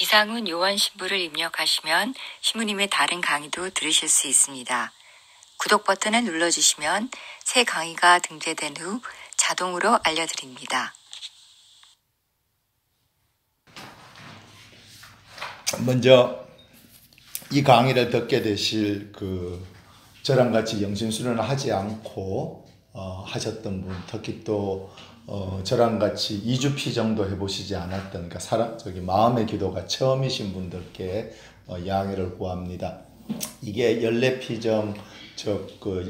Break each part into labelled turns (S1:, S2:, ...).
S1: 이상훈 요원 신부를 입력하시면 신부님의 다른 강의도 들으실 수 있습니다. 구독 버튼을 눌러주시면 새 강의가 등재된 후 자동으로 알려드립니다.
S2: 먼저 이 강의를 듣게 되실 저랑 같이 영신수련을 하지 않고 하셨던 분, 특히 또 저랑 같이 2주피 정도 해보시지 않았던, 그러니까 마음의 기도가 처음이신 분들께 양해를 구합니다. 이게 14피정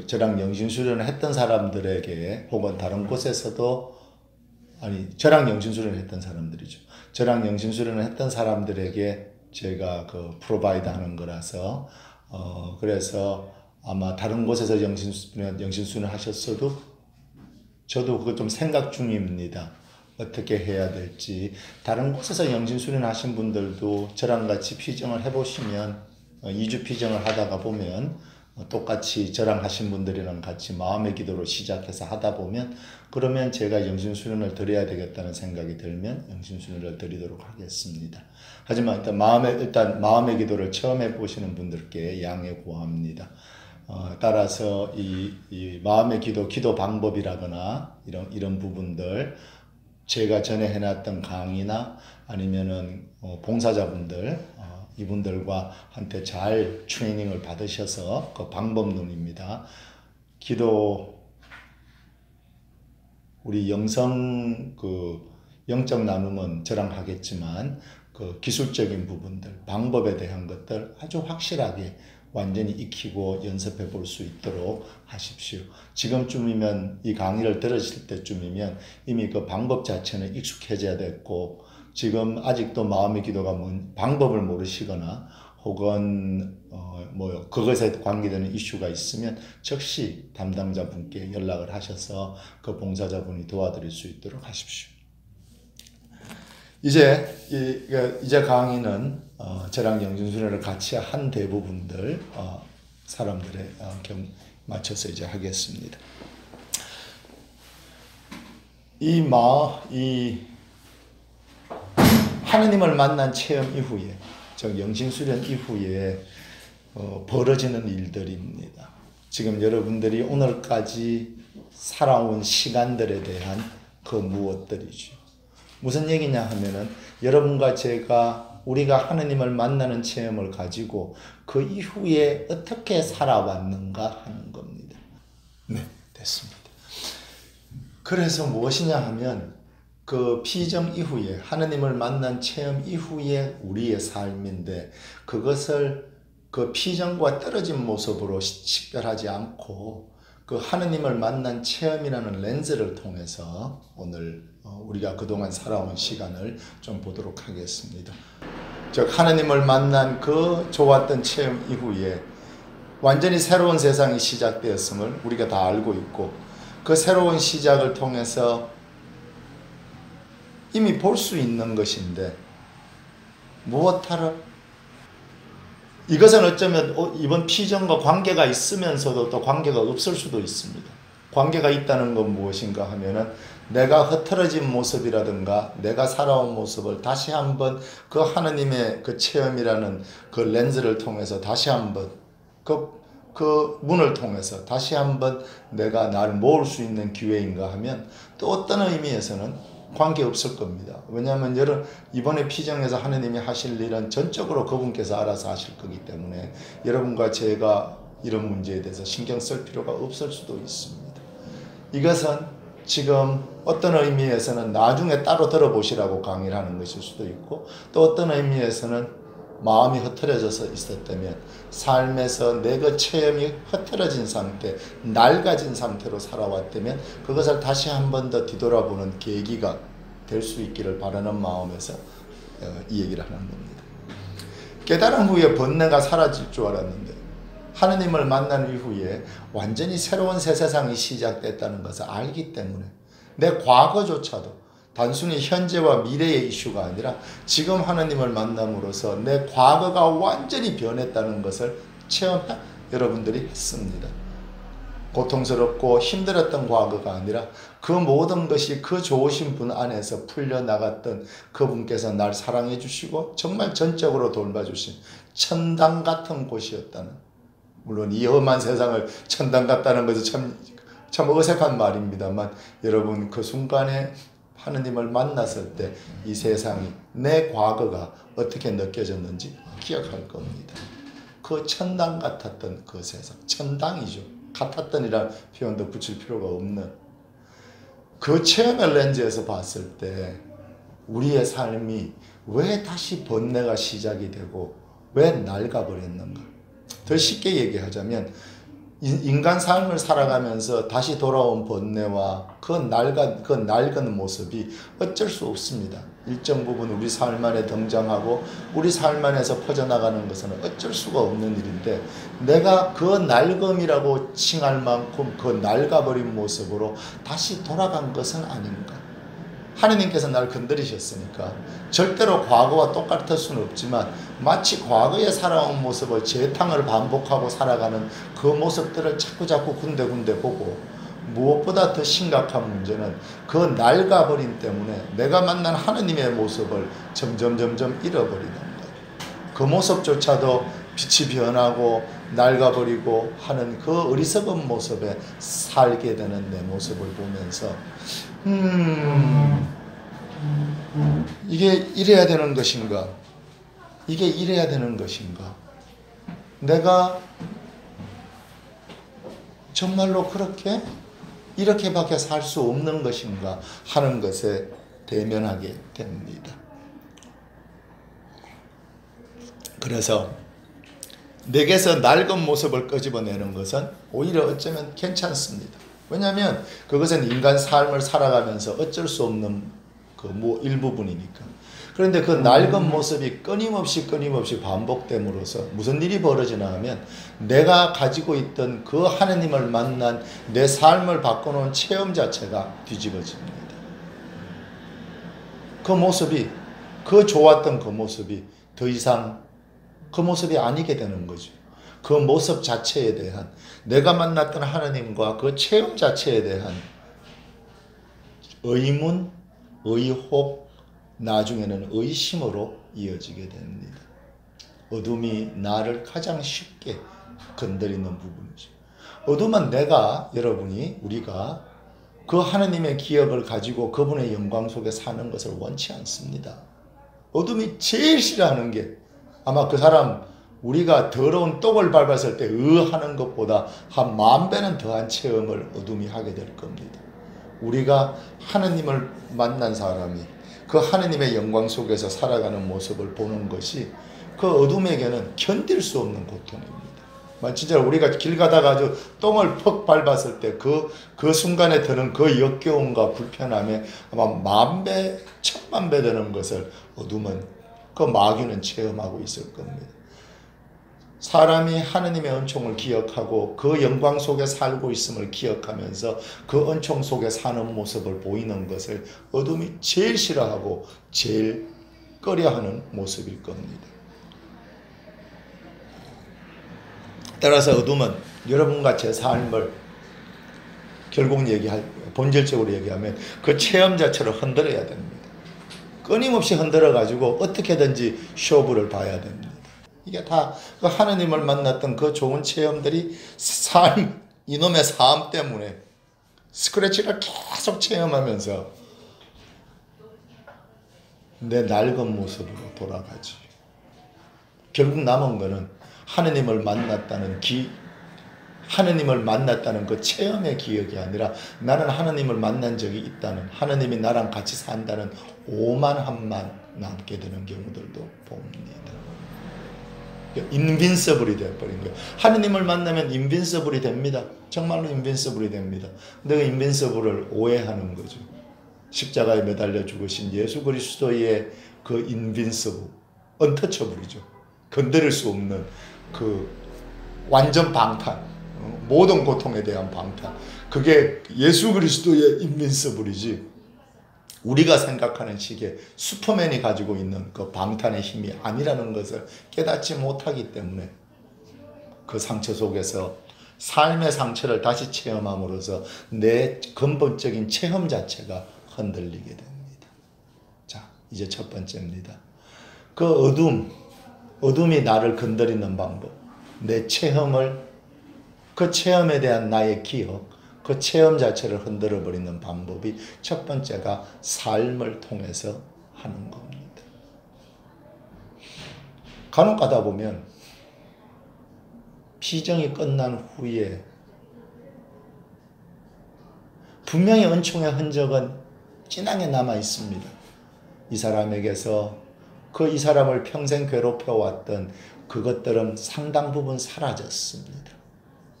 S2: 저랑 영신수련을 했던 사람들에게, 혹은 다른 곳에서도, 저랑 영신수련을 했던 사람들이죠. 저랑 영신수련을 했던 사람들에게 제가 프로바이드 하는 거라서, 그래서 아마 다른 곳에서 영신수련을 하셨어도 저도 그거 좀 생각 중입니다. 어떻게 해야 될지. 다른 곳에서 영신수련 하신 분들도 저랑 같이 피정을 해보시면, 2주 피정을 하다가 보면 똑같이 저랑 하신 분들이랑 같이 마음의 기도로 시작해서 하다 보면, 그러면 제가 영신수련을 드려야 되겠다는 생각이 들면 영신수련을 드리도록 하겠습니다. 하지만 일단 마음의 기도를 처음 해보시는 분들께 양해 구합니다. 따라서 이 마음의 기도 방법이라거나 이런 부분들, 제가 전에 해놨던 강의나 아니면은 봉사자분들, 이분들과 한테 잘 트레이닝을 받으셔서 그 방법론입니다. 기도, 우리 영적 나눔은 저랑 하겠지만 기술적인 부분들, 방법에 대한 것들 아주 확실하게 완전히 익히고 연습해 볼 수 있도록 하십시오. 지금쯤이면, 이 강의를 들으실 때쯤이면 이미 그 방법 자체는 익숙해져야 됐고, 지금 아직도 마음의 기도가 방법을 모르시거나 혹은 그것에 관계되는 이슈가 있으면 즉시 담당자분께 연락을 하셔서 그 봉사자분이 도와드릴 수 있도록 하십시오. 이제 강의는 저랑 영신수련을 같이 한 대부분들 사람들의 맞춰서 이제 하겠습니다. 이 하느님을 만난 체험 이후에, 즉 영신수련 이후에 벌어지는 일들입니다. 지금 여러분들이 오늘까지 살아온 시간들에 대한 그 무엇들이죠. 무슨 얘기냐 하면은, 여러분과 우리가 하느님을 만나는 체험을 가지고 그 이후에 어떻게 살아왔는가 하는 겁니다. 네, 됐습니다. 그래서 무엇이냐 하면, 그 피정 이후에, 하느님을 만난 체험 이후에 우리의 삶인데, 그것을 그 피정과 떨어진 모습으로 식별하지 않고 그 하느님을 만난 체험이라는 렌즈를 통해서 오늘 우리가 그동안 살아온 시간을 좀 보도록 하겠습니다. 즉, 하느님을 만난 그 좋았던 체험 이후에 완전히 새로운 세상이 시작되었음을 우리가 다 알고 있고, 그 새로운 시작을 통해서 이미 볼 수 있는 것인데, 무엇하러? 이것은 어쩌면 이번 피정과 관계가 있으면서도 또 관계가 없을 수도 있습니다. 관계가 있다는 건 무엇인가 하면은, 내가 흐트러진 모습이라든가 내가 살아온 모습을 다시 한번 그 하느님의 그 체험이라는 그 렌즈를 통해서 다시 한번 그 문을 통해서 다시 한번 내가 나를 모을 수 있는 기회인가 하면, 또 어떤 의미에서는 관계없을 겁니다. 왜냐하면 이번에 피정에서 하느님이 하실 일은 전적으로 그분께서 알아서 하실 거기 때문에 여러분과 제가 이런 문제에 대해서 신경 쓸 필요가 없을 수도 있습니다. 이것은 지금 어떤 의미에서는 나중에 따로 들어보시라고 강의를 하는 것일 수도 있고, 또 어떤 의미에서는 마음이 흐트러져서 있었다면, 삶에서 내 그 체험이 흐트러진 상태, 낡아진 상태로 살아왔다면 그것을 다시 한 번 더 뒤돌아보는 계기가 될 수 있기를 바라는 마음에서 이 얘기를 하는 겁니다. 깨달은 후에 번뇌가 사라질 줄 알았는데, 하느님을 만난 이후에 완전히 새로운 새 세상이 시작됐다는 것을 알기 때문에 내 과거조차도 단순히 현재와 미래의 이슈가 아니라 지금 하느님을 만남으로써 내 과거가 완전히 변했다는 것을 여러분들이 했습니다. 고통스럽고 힘들었던 과거가 아니라 그 모든 것이 그 좋으신 분 안에서 풀려나갔던 그분께서 날 사랑해 주시고 정말 전적으로 돌봐주신 천당 같은 곳이었다는, 물론 이 험한 세상을 천당 같다는 것은 참 어색한 말입니다만, 여러분 그 순간에 하느님을 만났을 때 이 세상이, 내 과거가 어떻게 느껴졌는지 기억할 겁니다. 그 천당 같았던 그 세상, 천당이죠. 같았던이라는 표현도 붙일 필요가 없는 그 체험의 렌즈에서 봤을 때 우리의 삶이 왜 다시 번뇌가 시작이 되고 왜 낡아버렸는가. 더 쉽게 얘기하자면 인간 삶을 살아가면서 다시 돌아온 번뇌와 그 낡은 모습이 어쩔 수 없습니다. 일정 부분 우리 삶 안에 등장하고 우리 삶 안에서 퍼져나가는 것은 어쩔 수가 없는 일인데, 내가 그 낡음이라고 칭할 만큼 그 낡아버린 모습으로 다시 돌아간 것은 아닌가. 하느님께서 날 건드리셨으니까 절대로 과거와 똑같을 수는 없지만, 마치 과거에 살아온 모습을 재탕을 반복하고 살아가는 그 모습들을 자꾸자꾸 군데군데 보고, 무엇보다 더 심각한 문제는 그 낡아버림 때문에 내가 만난 하느님의 모습을 점점 잃어버리는 거예요. 그 모습조차도 빛이 변하고 낡아버리고 하는 그 어리석은 모습에 살게 되는 내 모습을 보면서 이게 이래야 되는 것인가? 이게 이래야 되는 것인가? 내가 정말로 이렇게밖에 살 수 없는 것인가 하는 것에 대면하게 됩니다. 그래서 내게서 낡은 모습을 끄집어내는 것은 오히려 어쩌면 괜찮습니다. 왜냐하면 그것은 인간 삶을 살아가면서 어쩔 수 없는 일부분이니까. 그런데 그 낡은 모습이 끊임없이 반복됨으로써 무슨 일이 벌어지나 하면, 내가 가지고 있던 그 하느님을 만난 내 삶을 바꿔놓은 체험 자체가 뒤집어집니다. 그 좋았던 그 모습이 더 이상 그 모습이 아니게 되는 거죠. 그 모습 자체에 대한, 내가 만났던 하느님과 그 체험 자체에 대한 의문, 의혹, 나중에는 의심으로 이어지게 됩니다. 어둠이 나를 가장 쉽게 건드리는 부분이죠. 어둠은 우리가 그 하느님의 기억을 가지고 그분의 영광 속에 사는 것을 원치 않습니다. 어둠이 제일 싫어하는 게, 아마 그 사람, 우리가 더러운 똥을 밟았을 때 하는 것보다 한 10,000배는 더한 체험을 어둠이 하게 될 겁니다. 우리가 하느님을 만난 사람이 그 하느님의 영광 속에서 살아가는 모습을 보는 것이 그 어둠에게는 견딜 수 없는 고통입니다. 진짜 우리가 길 가다가 똥을 퍽 밟았을 때 그 순간에 드는 그 역겨움과 불편함에 아마 10,000배, 10,000,000배 되는 것을 그 마귀는 체험하고 있을 겁니다. 사람이 하느님의 은총을 기억하고 그 영광 속에 살고 있음을 기억하면서 그 은총 속에 사는 모습을 보이는 것을 어둠이 제일 싫어하고 제일 꺼려하는 모습일 겁니다. 따라서 어둠은 여러분과 제 삶을 결국 본질적으로 얘기하면 그 체험 자체를 흔들어야 됩니다. 끊임없이 흔들어가지고 어떻게든지 쇼부를 봐야 됩니다. 이게 다 그 하느님을 만났던 그 좋은 체험들이 이놈의 삶 때문에 스크래치를 계속 체험하면서 내 낡은 모습으로 돌아가지. 결국 남은 거는 하느님을 만났다는 그 체험의 기억이 아니라, 나는 하느님을 만난 적이 있다는, 하느님이 나랑 같이 산다는 오만함만 남게 되는 경우들도 봅니다. 인빈서블이 되어버린 거예요. 하느님을 만나면 인빈서블이 됩니다. 정말로 인빈서블이 됩니다. 근데 그 인빈서블을 오해하는 거죠. 십자가에 매달려 죽으신 예수 그리스도의 그 인빈서블, 언터처블이죠. 건드릴 수 없는 그 완전 방탄, 모든 고통에 대한 방탄, 그게 예수 그리스도의 인빈서블이지, 우리가 생각하는 식의 슈퍼맨이 가지고 있는 그 방탄의 힘이 아니라는 것을 깨닫지 못하기 때문에 그 상처 속에서 삶의 상처를 다시 체험함으로써 내 근본적인 체험 자체가 흔들리게 됩니다. 자, 이제 첫 번째입니다. 그 어둠이 나를 건드리는 방법, 내 체험을, 그 체험에 대한 나의 기억, 그 체험 자체를 흔들어 버리는 방법이 첫 번째가 삶을 통해서 하는 겁니다. 간혹 가다 보면 피정이 끝난 후에 분명히 은총의 흔적은 진하게 남아 있습니다. 이 사람에게서 이 사람을 평생 괴롭혀왔던 그것들은 상당 부분 사라졌습니다.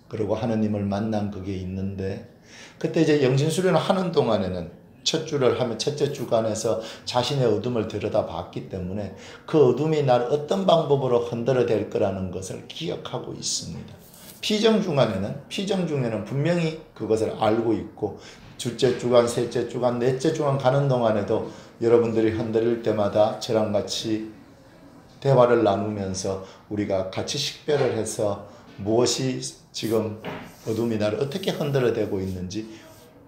S2: 그리고 하느님을 만난 그게 있는데, 그때 이제 영신수련을 하는 동안에는 첫 주를 하면 첫째 주간에서 자신의 어둠을 들여다봤기 때문에 그 어둠이 나를 어떤 방법으로 흔들어댈 거라는 것을 기억하고 있습니다. 피정 중에는 분명히 그것을 알고 있고, 둘째 주간, 셋째 주간, 넷째 주간 가는 동안에도 여러분들이 흔들릴 때마다 저랑 같이 대화를 나누면서 우리가 같이 식별을 해서 무엇이 지금 어둠이 나를 어떻게 흔들어대고 있는지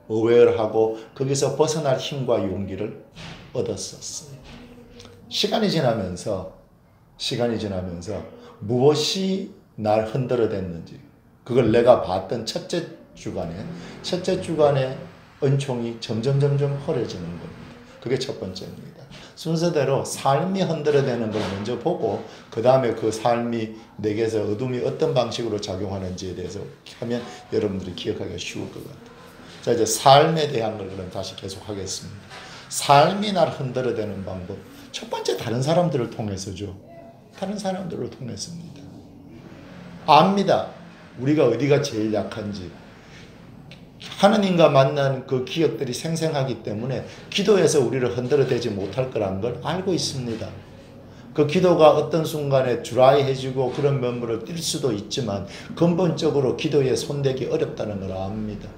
S2: 어웨어하고 거기서 벗어날 힘과 용기를 얻었었어요. 시간이 지나면서 무엇이 날 흔들어댔는지, 그걸 내가 봤던 첫째 주간에 은총이 점점 허해지는 겁니다. 그게 첫 번째입니다. 순서대로 삶이 흔들어대는 걸 먼저 보고 그 다음에 그 삶이 내게서 어둠이 어떤 방식으로 작용하는지에 대해서 하면 여러분들이 기억하기가 쉬울 것 같아요. 자, 이제 삶에 대한 걸 그럼 다시 계속 하겠습니다. 삶이 날 흔들어대는 방법. 첫 번째 다른 사람들을 통해서죠. 다른 사람들을 통해서입니다. 압니다. 우리가 어디가 제일 약한지. 하느님과 만난 그 기억들이 생생하기 때문에 기도에서 우리를 흔들어대지 못할 거라는 걸 알고 있습니다. 그 기도가 어떤 순간에 드라이해지고 그런 면모를 띌 수도 있지만 근본적으로 기도에 손대기 어렵다는 걸 압니다.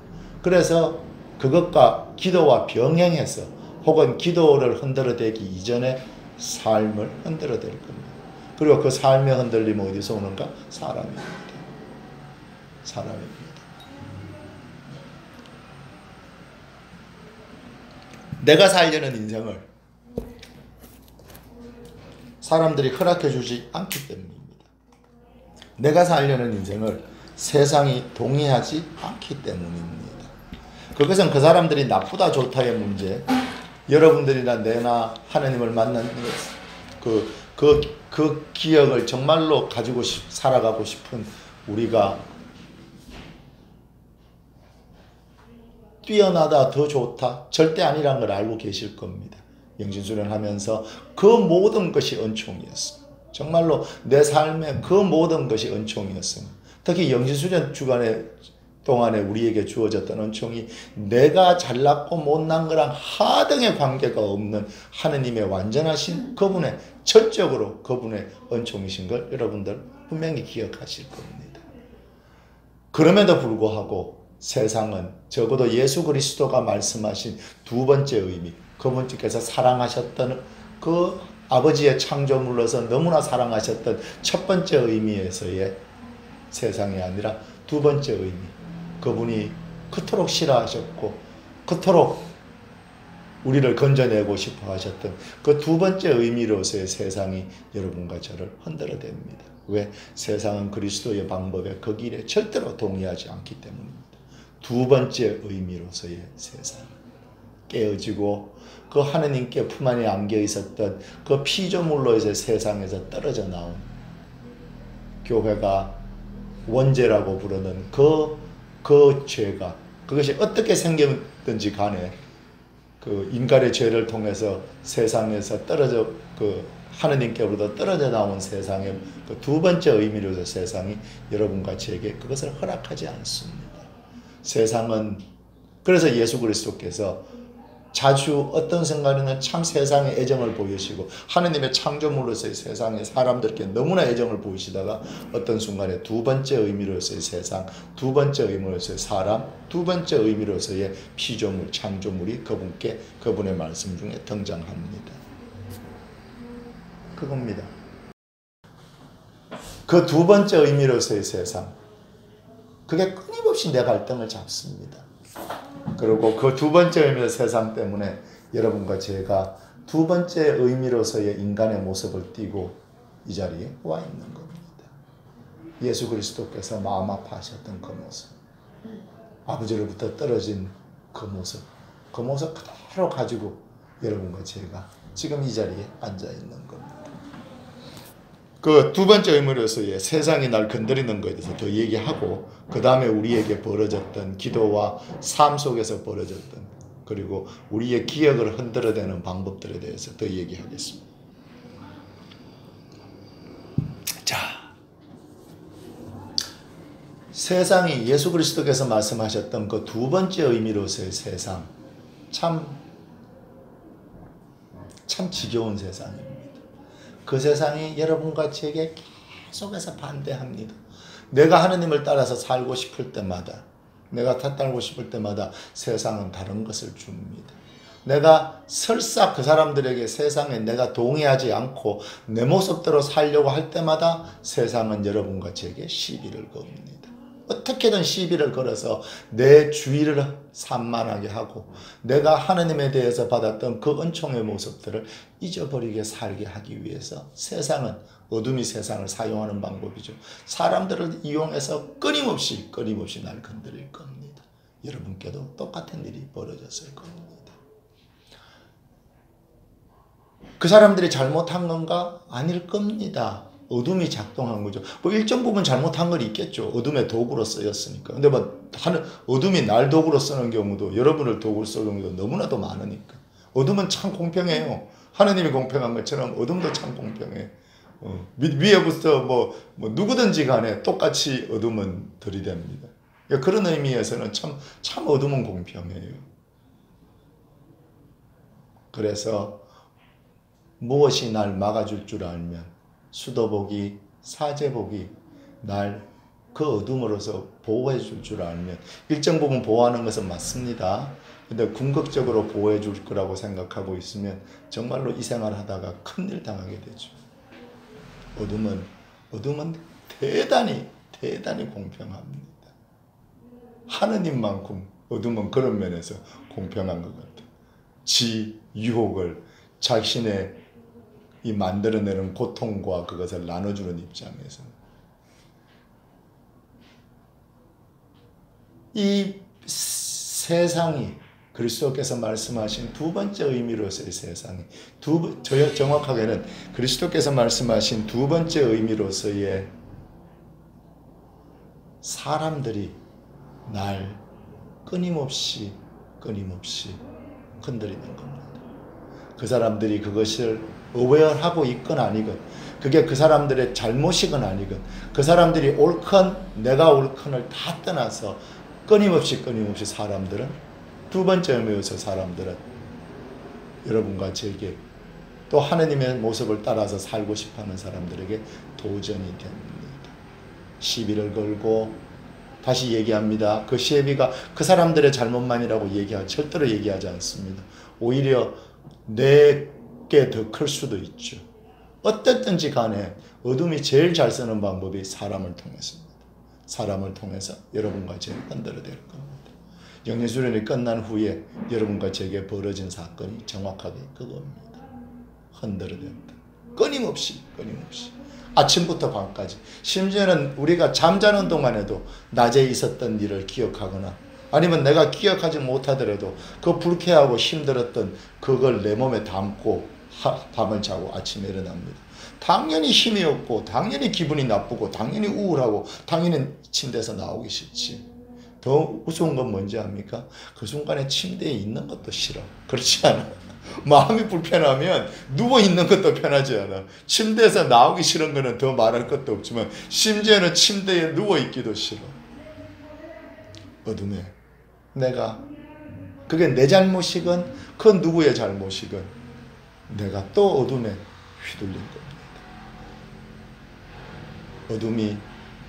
S2: 그래서 그것과 기도와 병행해서 혹은 기도를 흔들어대기 이전에 삶을 흔들어댈 겁니다. 그리고 그 삶의 흔들림은 어디서 오는가? 사람입니다. 내가 살려는 인생을 사람들이 허락해 주지 않기 때문입니다. 내가 살려는 인생을 세상이 동의하지 않기 때문입니다. 그것은 그 사람들이 나쁘다 좋다의 문제, 여러분들이나 내나 하나님을 만난 그 기억을 정말로 가지고 살아가고 싶은 우리가 뛰어나다, 더 좋다, 절대 아니란 걸 알고 계실 겁니다. 영신수련 하면서 그 모든 것이 은총이었습니다. 정말로 내 삶의 그 모든 것이 은총이었습니다. 특히 영신수련 주간에 동안에 우리에게 주어졌던 은총이 내가 잘났고 못난 거랑 하등의 관계가 없는 하느님의 완전하신 그분의 전적으로 그분의 은총이신 걸 여러분들 분명히 기억하실 겁니다. 그럼에도 불구하고 세상은 적어도 예수 그리스도가 말씀하신 두 번째 의미, 그분께서 사랑하셨던 그 아버지의 창조물로서 너무나 사랑하셨던 첫 번째 의미에서의 세상이 아니라 두 번째 의미, 그분이 그토록 싫어하셨고 그토록 우리를 건져내고 싶어 하셨던 그 두 번째 의미로서의 세상이 여러분과 저를 흔들어댑니다. 왜? 세상은 그리스도의 방법에 그 길에 절대로 동의하지 않기 때문입니다. 두 번째 의미로서의 세상, 깨어지고 그 하느님께 품 안에 안겨 있었던 그 피조물로서의 세상에서 떨어져 나온 교회가 원죄라고 부르는 그 죄가, 그것이 어떻게 생겼든지 간에 그 인간의 죄를 통해서 세상에서 떨어져 하느님께로부터 떨어져 나온 세상의 그 두 번째 의미로서 세상이 여러분과 저에게 그것을 허락하지 않습니다. 세상은, 그래서 예수 그리스도께서 자주 어떤 순간에는 참 세상에 애정을 보이시고 하느님의 창조물로서의 세상에 사람들께 너무나 애정을 보이시다가 어떤 순간에 두 번째 의미로서의 세상, 두 번째 의미로서의 사람, 두 번째 의미로서의 피조물, 창조물이 그분의 말씀 중에 등장합니다. 그겁니다. 그 두 번째 의미로서의 세상, 그게 끊임없이 내 갈등을 잡습니다. 그리고 그 두 번째 의미로 세상 때문에 여러분과 제가 두 번째 의미로서의 인간의 모습을 띠고 이 자리에 와 있는 겁니다. 예수 그리스도께서 마음 아파하셨던 그 모습, 아버지로부터 떨어진 그 모습 그대로 가지고 여러분과 제가 지금 이 자리에 앉아 있는 겁니다. 그 두 번째 의미로서의 세상이 날 건드리는 것에 대해서 더 얘기하고, 그 다음에 우리에게 벌어졌던 기도와 삶 속에서 벌어졌던, 그리고 우리의 기억을 흔들어대는 방법들에 대해서 더 얘기하겠습니다. 자, 세상이 예수 그리스도께서 말씀하셨던 그 두 번째 의미로서의 세상, 참 지겨운 세상입니다. 그 세상이 여러분과 제게 계속해서 반대합니다. 내가 하느님을 따라서 살고 싶을 때마다, 내가 따르고 싶을 때마다 세상은 다른 것을 줍니다. 내가 설사 그 사람들에게 세상에 내가 동의하지 않고 내 모습대로 살려고 할 때마다 세상은 여러분과 제게 시비를 겁니다. 어떻게든 시비를 걸어서 내 주의를 산만하게 하고 내가 하느님에 대해서 받았던 그 은총의 모습들을 잊어버리게 살게 하기 위해서 세상은, 어둠이 세상을 사용하는 방법이죠. 사람들을 이용해서 끊임없이 날 건드릴 겁니다. 여러분께도 똑같은 일이 벌어졌을 겁니다. 그 사람들이 잘못한 건가? 아닐 겁니다. 어둠이 작동한 거죠. 뭐 일정 부분 잘못한 건 있겠죠. 어둠의 도구로 쓰였으니까. 근데 뭐 어둠이 날 도구로 쓰는 경우도, 여러분을 도구로 쓰는 경우도 너무나도 많으니까. 어둠은 참 공평해요. 하느님이 공평한 것처럼 어둠도 참 공평해. 위에부터 뭐 누구든지 간에 똑같이 어둠은 들이댑니다. 그러니까 그런 의미에서는 참 어둠은 공평해요. 그래서 무엇이 날 막아줄 줄 알면 수도복이, 사제복이 날 그 어둠으로서 보호해 줄 줄 알면, 일정 부분 보호하는 것은 맞습니다. 근데 궁극적으로 보호해 줄 거라고 생각하고 있으면 정말로 이 생활을 하다가 큰일 당하게 되죠. 어둠은 대단히 공평합니다. 하느님만큼 어둠은 그런 면에서 공평한 것 같아요. 지 유혹을 자신의 이 만들어내는 고통과 그것을 나눠주는 입장에서 이 세상이 그리스도께서 말씀하신 두 번째 의미로서의 세상이, 정확하게는 그리스도께서 말씀하신 두 번째 의미로서의 사람들이 날 끊임없이 건드리는 겁니다. 그 사람들이 그것을 어웨어하고 있건 아니건, 그게 그 사람들의 잘못이건 아니건, 그 사람들이 옳건 내가 옳건을 다 떠나서 끊임없이 사람들은, 두 번째 의미에서 사람들은 여러분과 제게, 또 하느님의 모습을 따라서 살고 싶어하는 사람들에게 도전이 됩니다. 시비를 걸고, 다시 얘기합니다. 그 시비가 그 사람들의 잘못만이라고 절대로 얘기하지 않습니다. 오히려 내게 더 클 수도 있죠. 어쨌든지 간에 어둠이 제일 잘 쓰는 방법이 사람을 통해서입니다. 사람을 통해서 여러분과 제가 흔들어댈 겁니다. 영예수련이 끝난 후에 여러분과 제게 벌어진 사건이 정확하게 그겁니다. 흔들어댄다. 끊임없이 아침부터 밤까지, 심지어는 우리가 잠자는 동안에도 낮에 있었던 일을 기억하거나, 아니면 내가 기억하지 못하더라도 그 불쾌하고 힘들었던 그걸 내 몸에 담고 밤을 자고 아침에 일어납니다. 당연히 힘이 없고, 당연히 기분이 나쁘고, 당연히 우울하고, 당연히 침대에서 나오기 싫지. 더 우스운 건 뭔지 압니까? 그 순간에 침대에 있는 것도 싫어. 그렇지 않아? 마음이 불편하면 누워있는 것도 편하지 않아. 침대에서 나오기 싫은 거는 더 말할 것도 없지만, 심지어는 침대에 누워있기도 싫어. 어둠에 그게 내 잘못이건 그 누구의 잘못이건 내가 또 어둠에 휘둘린 겁니다. 어둠이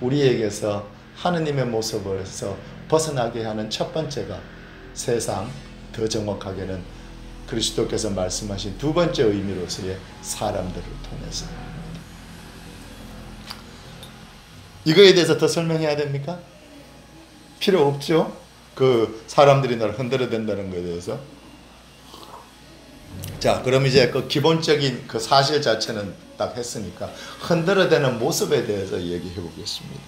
S2: 우리에게서 하느님의 모습에서 벗어나게 하는 첫 번째가 세상, 더 정확하게는 그리스도께서 말씀하신 두 번째 의미로서의 사람들을 통해서입니다. 이거에 대해서 더 설명해야 됩니까? 필요 없죠. 그 사람들이 나를 흔들어댄다는 것에 대해서. 자, 그럼 이제 그 기본적인 그 사실 자체는 딱 했으니까 흔들어대는 모습에 대해서 얘기해 보겠습니다.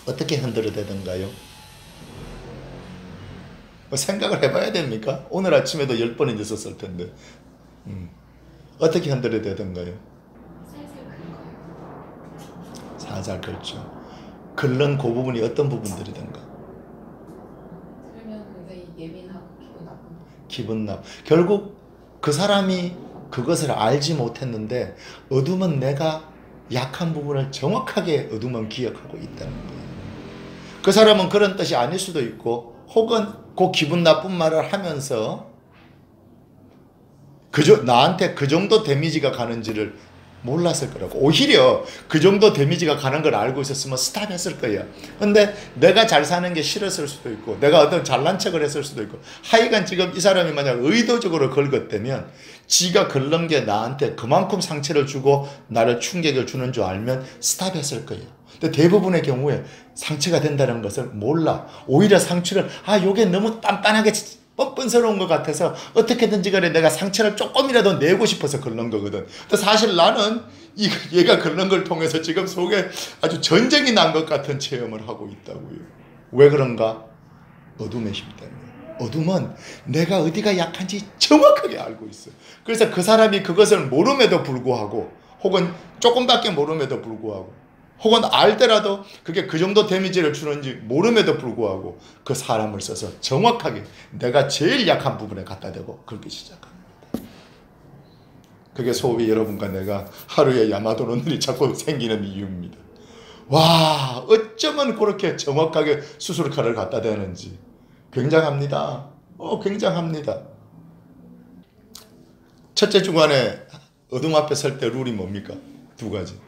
S2: 어떻게 흔들어대던가요? 뭐 생각을 해봐야 됩니까? 오늘 아침에도 10번은 있었을 텐데. 어떻게 흔들어대던가요? 살살 긁죠. 긁는 그 부분이 어떤 부분들이던가?
S3: 그러면 굉장히 예민하고 기분 나쁜.
S2: 기분 나. 결국 그 사람이 그것을 알지 못했는데 어둠은 내가 약한 부분을 정확하게 어둠은 기억하고 있다는 거예요. 그 사람은 그런 뜻이 아닐 수도 있고 혹은 그 기분 나쁜 말을 하면서 나한테 그 정도 데미지가 가는지를 몰랐을 거라고. 오히려 그 정도 데미지가 가는 걸 알고 있었으면 스탑했을 거예요. 근데 내가 잘 사는 게 싫었을 수도 있고 내가 어떤 잘난 척을 했을 수도 있고 하여간 지금 이 사람이 만약 의도적으로 긁었다면 지가 긁는 게 나한테 그만큼 상처를 주고 나를 충격을 주는 줄 알면 스탑했을 거예요. 근데 대부분의 경우에 상처가 된다는 것을 몰라. 오히려 상처를 요게 너무 빤빤하게 뻔뻔스러운 것 같아서 어떻게든지 간에 내가 상처를 조금이라도 내고 싶어서 긁는 거거든. 근데 사실 나는 얘가 긁는 걸 통해서 지금 속에 아주 전쟁이 난 것 같은 체험을 하고 있다고요. 왜 그런가? 어둠의 힘 때문에. 어둠은 내가 어디가 약한지 정확하게 알고 있어. 그래서 그 사람이 그것을 모름에도 불구하고 혹은 조금밖에 모름에도 불구하고 혹은 알더라도 그게 그 정도 데미지를 주는지 모름에도 불구하고 그 사람을 써서 정확하게 내가 제일 약한 부분에 갖다 대고 긁기 시작합니다. 그게 소위 여러분과 내가 하루에 야마도론들이 자꾸 생기는 이유입니다. 와, 어쩌면 그렇게 정확하게 수술칼을 갖다 대는지 굉장합니다. 굉장합니다. 첫째 주간에 어둠 앞에 설 때 룰이 뭡니까? 두 가지.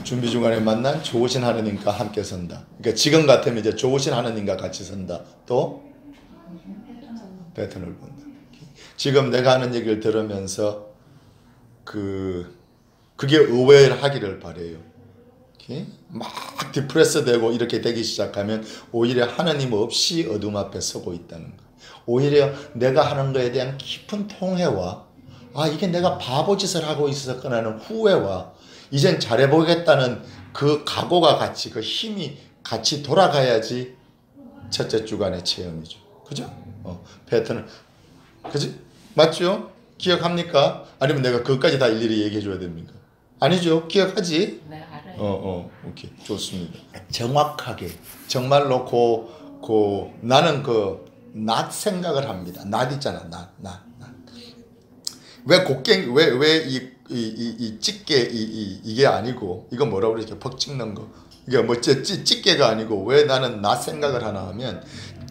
S2: 준비 주간에 만난 좋으신 하느님과 함께 선다. 그러니까 지금 같으면 이제 좋으신 하느님과 같이 선다. 또 패턴을 본다. 지금 내가 하는 얘기를 들으면서 그게 의외하기를 바래요. 막 디프레스 되고 이렇게 되기 시작하면 오히려 하느님 없이 어둠 앞에 서고 있다는 거. 오히려 내가 하는 거에 대한 깊은 통회와 이게 내가 바보짓을 하고 있었구나는 후회와 이젠 잘해보겠다는 그 각오가 같이 그 힘이 같이 돌아가야지 첫째 주간의 체험이죠. 그죠? 패턴을 그지? 맞죠? 기억합니까? 아니면 내가 그것까지 다 일일이 얘기해 줘야 됩니까? 아니죠? 기억하지?
S3: 네, 알아요.
S2: 오케이. 좋습니다. 정확하게 정말로 나는 낫 생각을 합니다. 낫 있잖아. 낫. 왜 곡괭이 왜 이 집게 이게 아니고 이거 뭐라고 그러지? 벅 찍는 거. 이게 뭐 집게가 아니고 왜 나는 낫 생각을 하나 하면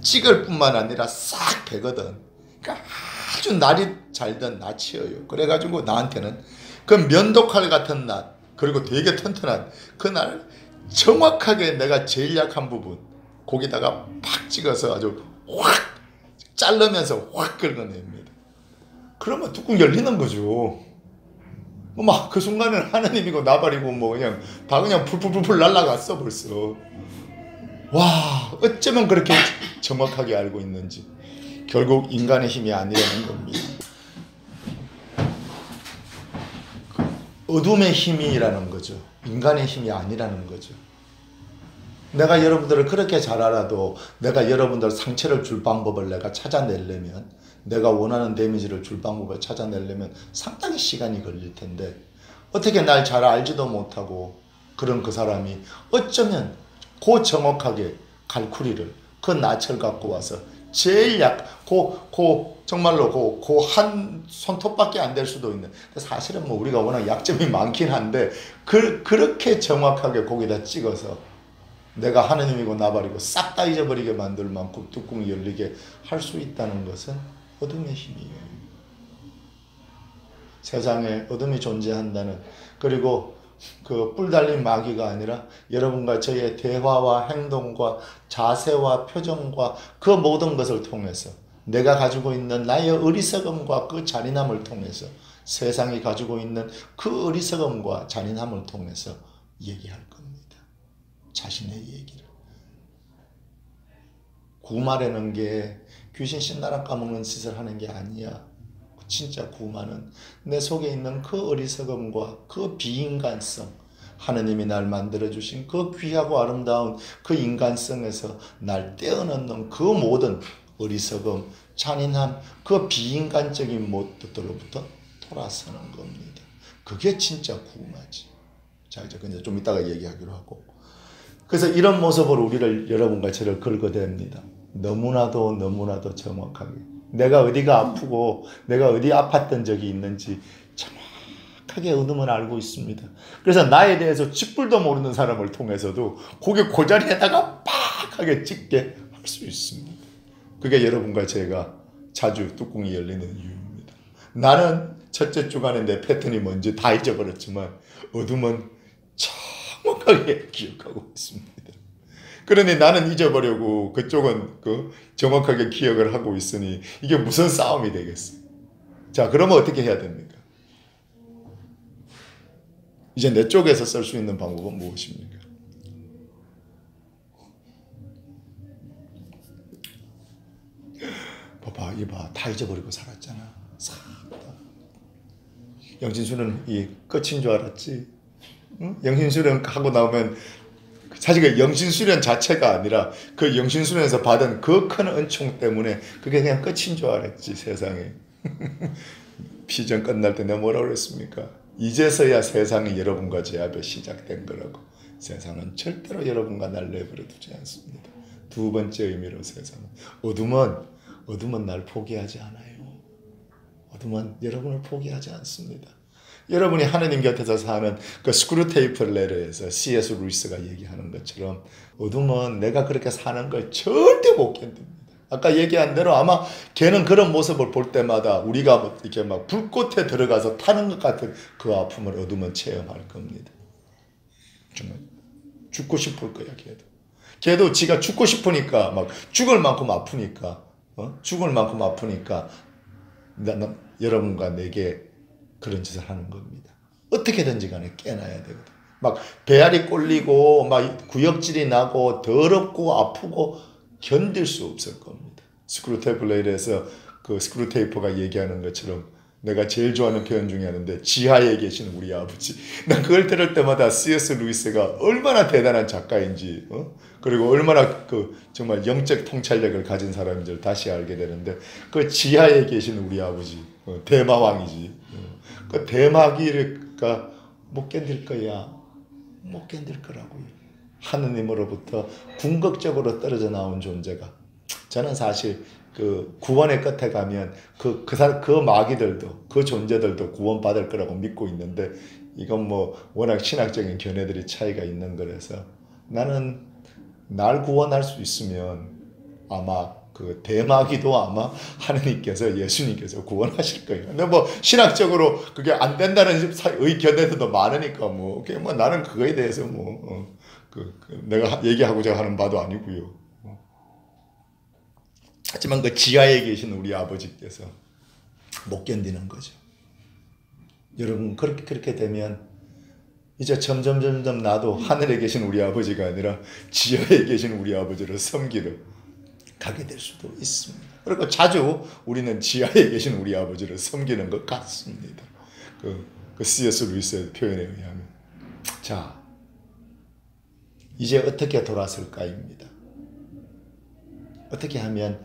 S2: 찍을 뿐만 아니라 싹 베거든. 그러니까 아주 날이 잘된 낫이에요. 그래가지고 나한테는 그 면도칼 같은 낫 그리고 되게 튼튼한 그 날 정확하게 내가 제일 약한 부분 거기다가 팍 찍어서 아주 확 자르면서 확 긁어냅니다. 그러면 뚜껑 열리는 거죠. 막 그 순간에는 하나님이고 나발이고 뭐 그냥 다 그냥 풀풀풀 날아갔어 벌써. 와, 어쩌면 그렇게 정확하게 알고 있는지. 결국 인간의 힘이 아니라는 겁니다. 어둠의 힘이라는 거죠. 인간의 힘이 아니라는 거죠. 내가 여러분들을 그렇게 잘 알아도 내가 여러분들 상처를 줄 방법을 내가 찾아내려면 내가 원하는 데미지를 줄 방법을 찾아내려면 상당히 시간이 걸릴 텐데 어떻게 날 잘 알지도 못하고 그런 그 사람이 어쩌면 정확하게 칼쿠리를 그 낯을 갖고 와서 제일 정말로 한 손톱밖에 안 될 수도 있는 사실은 뭐 우리가 워낙 약점이 많긴 한데 그렇게 정확하게 거기다 찍어서 내가 하느님이고 나발이고 싹 다 잊어버리게 만들 만큼 뚜껑이 열리게 할 수 있다는 것은 어둠의 힘이에요. 세상에 어둠이 존재한다는 그리고 그 뿔 달린 마귀가 아니라 여러분과 저의 대화와 행동과 자세와 표정과 그 모든 것을 통해서 내가 가지고 있는 나의 어리석음과 그 잔인함을 통해서 세상이 가지고 있는 그 어리석음과 잔인함을 통해서 얘기할 겁니다. 자신의 얘기를. 구마라는 게 귀신 신나라 까먹는 짓을 하는 게 아니야. 진짜 구마는 내 속에 있는 그 어리석음과 그 비인간성, 하느님이 날 만들어주신 그 귀하고 아름다운 그 인간성에서 날 떼어넣는 그 모든 어리석음, 잔인함, 그 비인간적인 모습들로부터 돌아서는 겁니다. 그게 진짜 구마지. 자, 이제 좀 이따가 얘기하기로 하고. 그래서 이런 모습으로 우리를 여러분과 저를 긁어댑니다. 너무나도 정확하게. 내가 어디가 아프고 내가 어디 아팠던 적이 있는지 정확하게 어둠을 알고 있습니다. 그래서 나에 대해서 쥐뿔도 모르는 사람을 통해서도 고개 그 자리에다가 팍 하게 찍게 할 수 있습니다. 그게 여러분과 제가 자주 뚜껑이 열리는 이유입니다. 나는 첫째 주간에 내 패턴이 뭔지 다 잊어버렸지만 어둠은 정확하게 기억하고 있습니다. 그러니 나는 잊어버리고 그쪽은 정확하게 기억을 하고 있으니 이게 무슨 싸움이 되겠어요? 자, 그러면 어떻게 해야 됩니까? 이제 내 쪽에서 쓸 수 있는 방법은 무엇입니까? 봐봐, 이봐, 다 잊어버리고 살았잖아. 싹 다. 영신수련 이 끝인 줄 알았지? 응? 영신수련 하고 나오면 사실 그 영신수련 자체가 아니라 그 영신수련에서 받은 그 큰 은총 때문에 그게 그냥 끝인 줄 알았지, 세상에. 피전 끝날 때 내가 뭐라고 그랬습니까? 이제서야 세상이 여러분과 제 앞에 시작된 거라고. 세상은 절대로 여러분과 날 내버려 두지 않습니다. 두 번째 의미로 세상은. 어둠은 날 포기하지 않아요. 어둠은 여러분을 포기하지 않습니다. 여러분이 하느님 곁에서 사는 그 스크루테이프 레터에서 C.S. 루이스가 얘기하는 것처럼 어둠은 내가 그렇게 사는 걸 절대 못 견딥니다. 아까 얘기한 대로 아마 걔는 그런 모습을 볼 때마다 우리가 이렇게 막 불꽃에 들어가서 타는 것 같은 그 아픔을 어둠은 체험할 겁니다. 정말 죽고 싶을 거야, 걔도. 걔도 지가 죽고 싶으니까 막 죽을 만큼 아프니까 죽을 만큼 아프니까 여러분과 내게 그런 짓을 하는 겁니다. 어떻게든지 간에 깨놔야 되거든. 막 배알이 꼴리고 막 구역질이 나고 더럽고 아프고 견딜 수 없을 겁니다. 스크루테이프 레일에서 그 스크루테이프가 얘기하는 것처럼 내가 제일 좋아하는 표현 중에 하나인데 지하에 계신 우리 아버지. 난 그걸 들을 때마다 C.S. 루이스가 얼마나 대단한 작가인지 그리고 얼마나 정말 영적 통찰력을 가진 사람인지를 다시 알게 되는데 그 지하에 계신 우리 아버지 대마왕이지. 그 대마귀가 못 견딜 거야. 못 견딜 거라고요. 하느님으로부터 궁극적으로 떨어져 나온 존재가. 저는 사실 그 구원의 끝에 가면 그 마귀들도 그 존재들도 구원받을 거라고 믿고 있는데 이건 뭐 워낙 신학적인 견해들이 차이가 있는 거라서 나는 날 구원할 수 있으면 아마 그 대마귀도 아마 하느님께서 예수님께서 구원하실 거예요. 근데 뭐 신학적으로 그게 안 된다는 의견들도 많으니까 뭐 나는 그거에 대해서 내가 얘기하고자 하는 바도 아니고요. 하지만 그 지하에 계신 우리 아버지께서 못 견디는 거죠. 여러분 그렇게 되면 이제 점점 나도 하늘에 계신 우리 아버지가 아니라 지하에 계신 우리 아버지를 섬기러 가게 될 수도 있습니다. 그리고 자주 우리는 지하에 계신 우리 아버지를 섬기는 것 같습니다. 그 C.S. 루이스의 표현에 의하면. 자, 이제 어떻게 돌아설까입니다. 어떻게 하면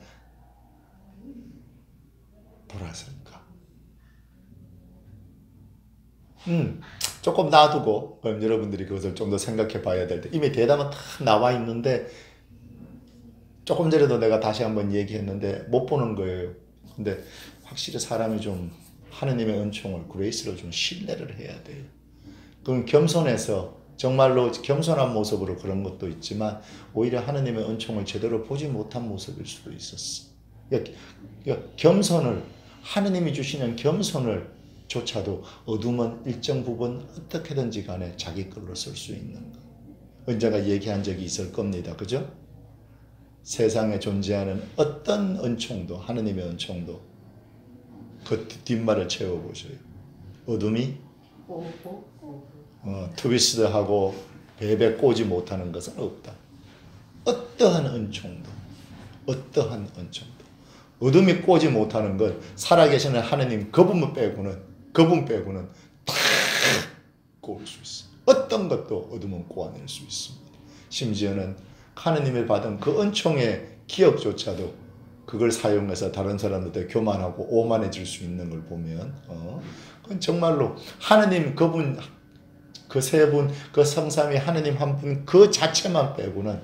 S2: 돌아설까? 조금 놔두고 그럼 여러분들이 그것을 좀 더 생각해 봐야 될 때 이미 대답은 다 나와 있는데 조금 전에도 내가 다시 한번 얘기했는데 못 보는 거예요. 근데 확실히 사람이 좀 하느님의 은총을 그레이스로 좀 신뢰를 해야 돼요. 그럼 겸손해서 정말로 겸손한 모습으로 그런 것도 있지만 오히려 하느님의 은총을 제대로 보지 못한 모습일 수도 있었어. 겸손을 하느님이 주시는 겸손을 조차도 어둠은 일정 부분 어떻게든지 간에 자기 걸로 쓸 수 있는 거. 언젠가 얘기한 적이 있을 겁니다. 그죠? 세상에 존재하는 어떤 은총도 하느님의 은총도 그 뒷말을 채워보셔요. 어둠이 트위스트하고 베베 꼬지 못하는 것은 없다. 어떠한 은총도 어떠한 은총도. 어둠이 꼬지 못하는 건 살아계시는 하느님 그분 빼고는 다 꼬을 수 있어요. 어떤 것도 어둠은 꼬아낼 수 있습니다. 심지어는 하느님이 받은 그 은총의 기억조차도 그걸 사용해서 다른 사람들한테 교만하고 오만해질 수 있는 걸 보면 그건 정말로 하느님 그분 그 세 분, 그 성삼위 하느님 한 분 그 자체만 빼고는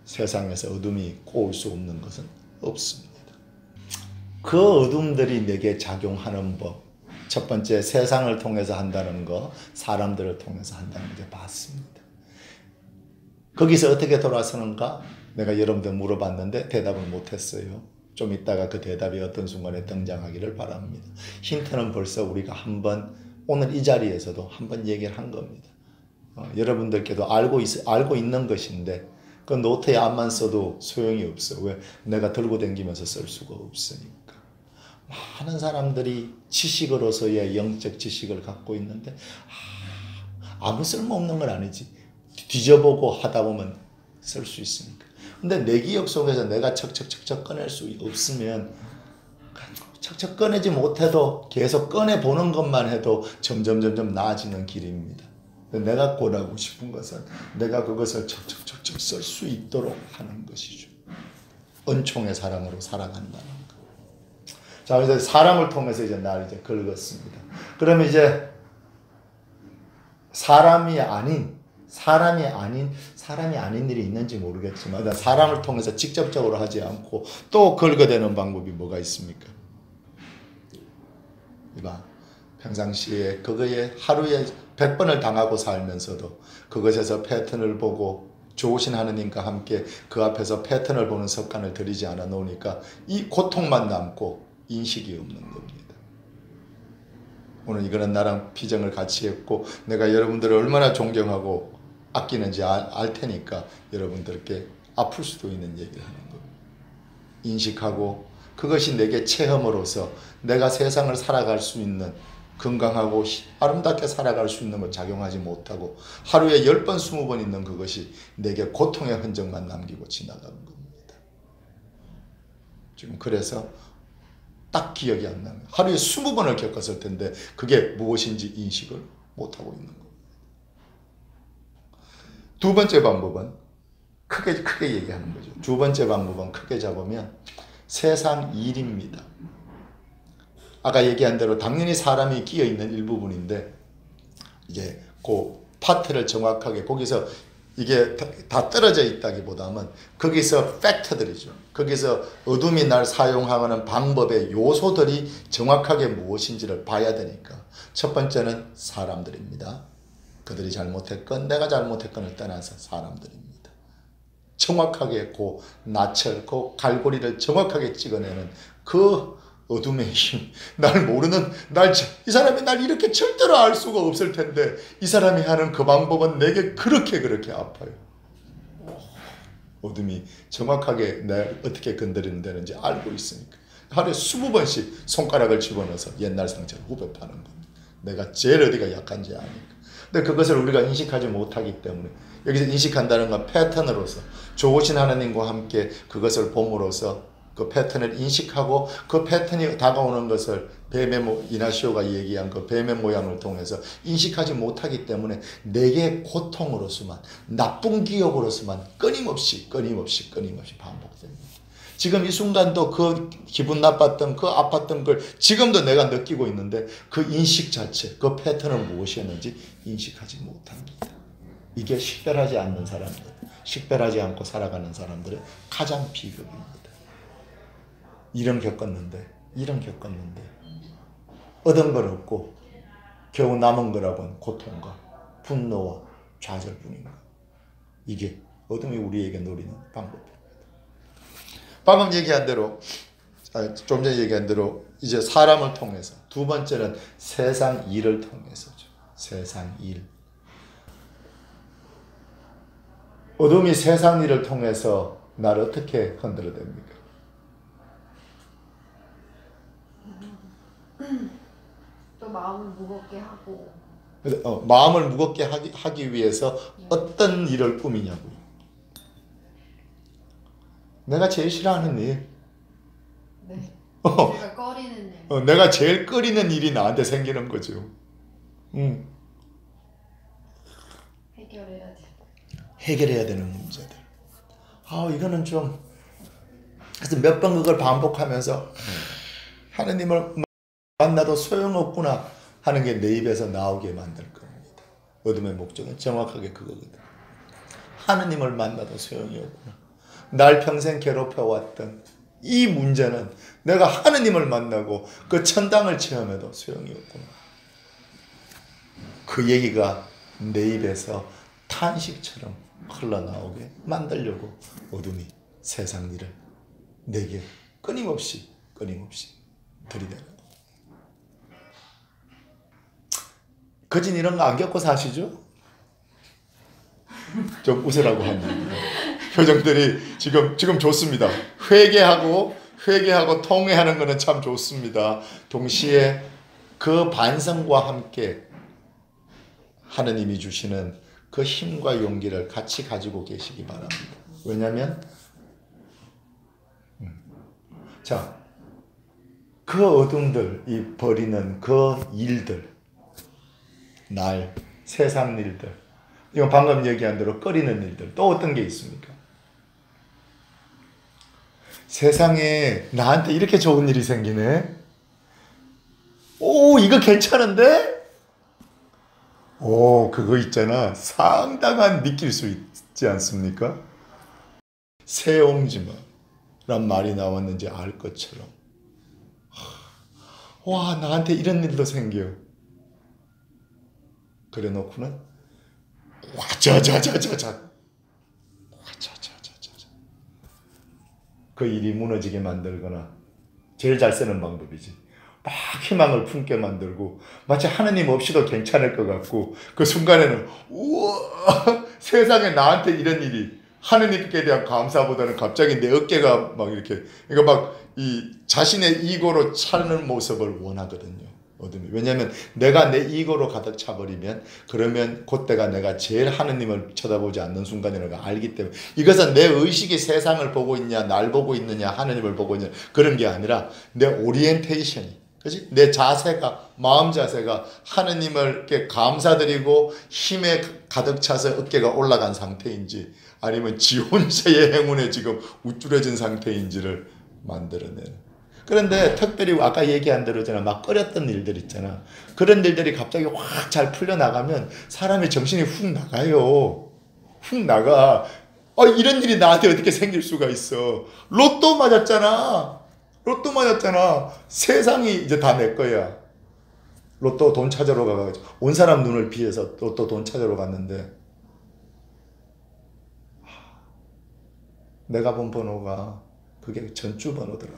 S2: 세상에서 어둠이 꼬을 수 없는 것은 없습니다. 그 어둠들이 내게 작용하는 법, 첫 번째 세상을 통해서 한다는 거, 사람들을 통해서 한다는 게 맞습니다. 거기서 어떻게 돌아서는가? 내가 여러분들 물어봤는데 대답을 못했어요. 좀 이따가 그 대답이 어떤 순간에 등장하기를 바랍니다. 힌트는 벌써 우리가 한번 오늘 이 자리에서도 한번 얘기를 한 겁니다. 여러분들께도 알고 있는 것인데 그 노트에 안만 써도 소용이 없어. 왜? 내가 들고 다니면서 쓸 수가 없으니까. 많은 사람들이 지식으로서의 영적 지식을 갖고 있는데 아무 쓸모없는 건 아니지. 뒤져보고 하다 보면 쓸 수 있으니까. 근데 내 기억 속에서 내가 척척척척 꺼낼 수 없으면 척척 꺼내지 못해도 계속 꺼내보는 것만 해도 점점 나아지는 길입니다. 내가 권하고 싶은 것은 내가 그것을 척척척척 쓸 수 있도록 하는 것이죠. 은총의 사랑으로 살아간다는 것. 자, 이제 사람을 통해서 이제 날 이제 긁었습니다. 그러면 이제 사람이 아닌 일이 있는지 모르겠지만 사람을 통해서 직접적으로 하지 않고 또 긁어대는 방법이 뭐가 있습니까? 이봐, 평상시에 그거에 하루에 100번을 당하고 살면서도 그것에서 패턴을 보고 좋으신 하느님과 함께 그 앞에서 패턴을 보는 습관을 들이지 않아 놓으니까 이 고통만 남고 인식이 없는 겁니다. 오늘 이거는 나랑 피정을 같이 했고 내가 여러분들을 얼마나 존경하고 아끼는지 알 테니까 여러분들께 아플 수도 있는 얘기를 하는 겁니다. 인식하고 그것이 내게 체험으로서 내가 세상을 살아갈 수 있는 건강하고 아름답게 살아갈 수 있는 걸 작용하지 못하고 하루에 10번, 20번 있는 그것이 내게 고통의 흔적만 남기고 지나가는 겁니다. 지금 그래서 딱 기억이 안 나요. 하루에 20번을 겪었을 텐데 그게 무엇인지 인식을 못하고 있는 겁니다. 두 번째 방법은 크게 얘기하는 거죠. 두 번째 방법은 크게 잡으면 세상 일입니다. 아까 얘기한 대로 당연히 사람이 끼어 있는 일부분인데 이제 그 파트를 정확하게 거기서 이게 다 떨어져 있다기보다는 거기서 팩트들이죠. 거기서 어둠이 날 사용하는 방법의 요소들이 정확하게 무엇인지를 봐야 되니까 첫 번째는 사람들입니다. 그들이 잘못했건 내가 잘못했건을 떠나서 사람들입니다. 정확하게 그 낯을, 그 갈고리를 정확하게 찍어내는 그 어둠의 힘, 날 모르는 이 사람이 날 이렇게 절대로 알 수가 없을 텐데 이 사람이 하는 그 방법은 내게 그렇게 아파요. 어둠이 정확하게 날 어떻게 건드리는지 알고 있으니까 하루에 20번씩 손가락을 집어넣어서 옛날 상처를 후벼 파는 겁니다. 내가 제일 어디가 약한지 아니까. 근데 그것을 우리가 인식하지 못하기 때문에 여기서 인식한다는 건 패턴으로서 좋으신 하나님과 함께 그것을 봄으로써 그 패턴을 인식하고 그 패턴이 다가오는 것을 이나시오가 얘기한 그 뱀의 모양을 통해서 인식하지 못하기 때문에 내게 고통으로서만 나쁜 기억으로서만 끊임없이 반복됩니다. 지금 이 순간도 그 기분 나빴던 그 아팠던 걸 지금도 내가 느끼고 있는데 그 인식 자체, 그 패턴은 무엇이었는지 인식하지 못합니다. 이게 식별하지 않는 사람들, 식별하지 않고 살아가는 사람들의 가장 비극입니다. 이런 겪었는데 얻은 건 없고 겨우 남은 거라고는 고통과 분노와 좌절뿐인가. 이게 어둠이 우리에게 노리는 방법입니다. 방금 얘기한 대로 좀 전에 얘기한 대로 이제 사람을 통해서 두 번째는 세상 일을 통해서죠. 세상 일. 어둠이 세상 일을 통해서 나를 어떻게 흔들어댑니까?
S3: 또 마음을 무겁게 하고
S2: 마음을 무겁게 하기 위해서 어떤 일을 꾸미냐고요. 내가 제일 싫어하는 일.
S3: 네.
S2: 어,
S3: 제가 꺼리는 일.
S2: 내가 제일 꺼리는 일이 나한테 생기는 거죠.
S3: 해결해야 돼.
S2: 해결해야 되는 문제들. 이거는 좀, 그래서 몇 번 그걸 반복하면서 하느님을 만나도 소용없구나 하는 게 내 입에서 나오게 만들 겁니다. 어둠의 목적은 정확하게 그거거든. 하느님을 만나도 소용이 없구나. 날 평생 괴롭혀왔던 이 문제는 내가 하느님을 만나고 그 천당을 체험해도 소용이 없구나. 그 얘기가 내 입에서 탄식처럼 흘러나오게 만들려고 어둠이 세상 일을 내게 끊임없이 들이대는 거. 거진 이런 거 안 겪고 사시죠? 좀 웃으라고 합니다. 표정들이 지금 좋습니다. 회개하고 통회하는 거는 참 좋습니다. 동시에 그 반성과 함께 하느님이 주시는 그 힘과 용기를 같이 가지고 계시기 바랍니다. 왜냐하면 그 어둠들, 이 버리는 그 일들, 세상 일들, 이건 방금 얘기한 대로 꺼리는 일들, 또 어떤 게 있습니까? 세상에 나한테 이렇게 좋은 일이 생기네? 오, 이거 괜찮은데? 그거 있잖아. 상당한 느낄 수 있지 않습니까? 새옹지마 란 말이 나왔는지 알 것처럼. 와, 나한테 이런 일도 생겨. 그래 놓고는 와자자자자자 그 일이 무너지게 만들거나, 제일 잘 쓰는 방법이지. 막 희망을 품게 만들고 마치 하느님 없이도 괜찮을 것 같고, 그 순간에는 우와, 세상에 나한테 이런 일이, 하느님께 대한 감사보다는 갑자기 내 어깨가 막 이렇게, 그러니까 막 이 자신의 이고로 차는 모습을 원하거든요. 어둠이. 왜냐하면 내가 내 이고로 가득 차버리면, 그러면 그때가 내가 제일 하느님을 쳐다보지 않는 순간이라는 걸 알기 때문에, 이것은 내 의식이 세상을 보고 있냐, 날 보고 있느냐, 하느님을 보고 있느냐, 그런 게 아니라 내 오리엔테이션이, 그치? 내 자세가, 마음 자세가 하느님을 이렇게 감사드리고 힘에 가득 차서 어깨가 올라간 상태인지, 아니면 지 혼자의 행운에 지금 우쭐해진 상태인지를 만들어내는. 그런데 특별히 아까 얘기한 대로 막 꺼렸던 일들 있잖아. 그런 일들이 갑자기 확 잘 풀려나가면 사람의 정신이 훅 나가요. 훅 나가. 이런 일이 나한테 어떻게 생길 수가 있어. 로또 맞았잖아. 세상이 이제 다 내 거야. 로또 돈 찾으러 가가지고 온 사람 눈을 피해서 로또 돈 찾으러 갔는데, 내가 본 번호가 그게 전주 번호더라고.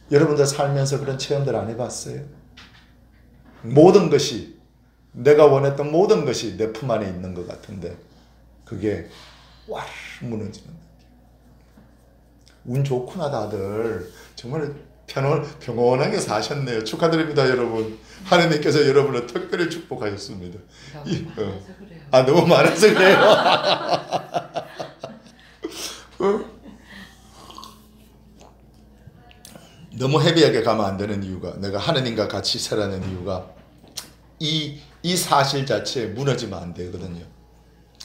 S2: 여러분들 살면서 그런 체험들 안 해봤어요? 모든 것이, 내가 원했던 모든 것이 내 품 안에 있는 것 같은데 그게 와르 무너지는 느낌. 운 좋구나 다들. 정말 평온하게 사셨네요. 축하드립니다 여러분. 하느님께서 여러분을 특별히 축복하셨습니다. 너무 많아서 그래요. 너무 헤비하게 가면 안 되는 이유가, 내가 하느님과 같이 살아가는 이유가 이 사실 자체에 무너지면 안 되거든요.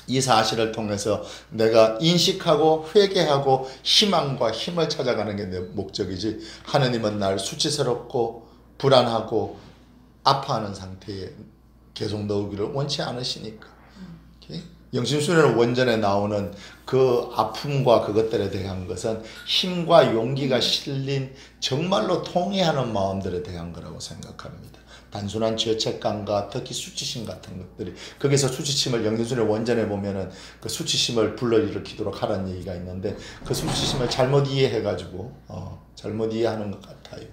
S2: 이 사실을 통해서 내가 인식하고 회개하고 희망과 힘을 찾아가는 게 내 목적이지, 하느님은 날 수치스럽고 불안하고 아파하는 상태에 계속 넣기를 원치 않으시니까. 영신순례 원전에 나오는 그 아픔과 그것들에 대한 것은 힘과 용기가 실린 정말로 통회하는 마음들에 대한 거라고 생각합니다. 단순한 죄책감과 특히 수치심 같은 것들이, 거기서 수치심을 영신순례 원전에 보면은 그 수치심을 불러일으키도록 하라는 얘기가 있는데, 그 수치심을 잘못 이해해가지고 잘못 이해하는 것 같아요.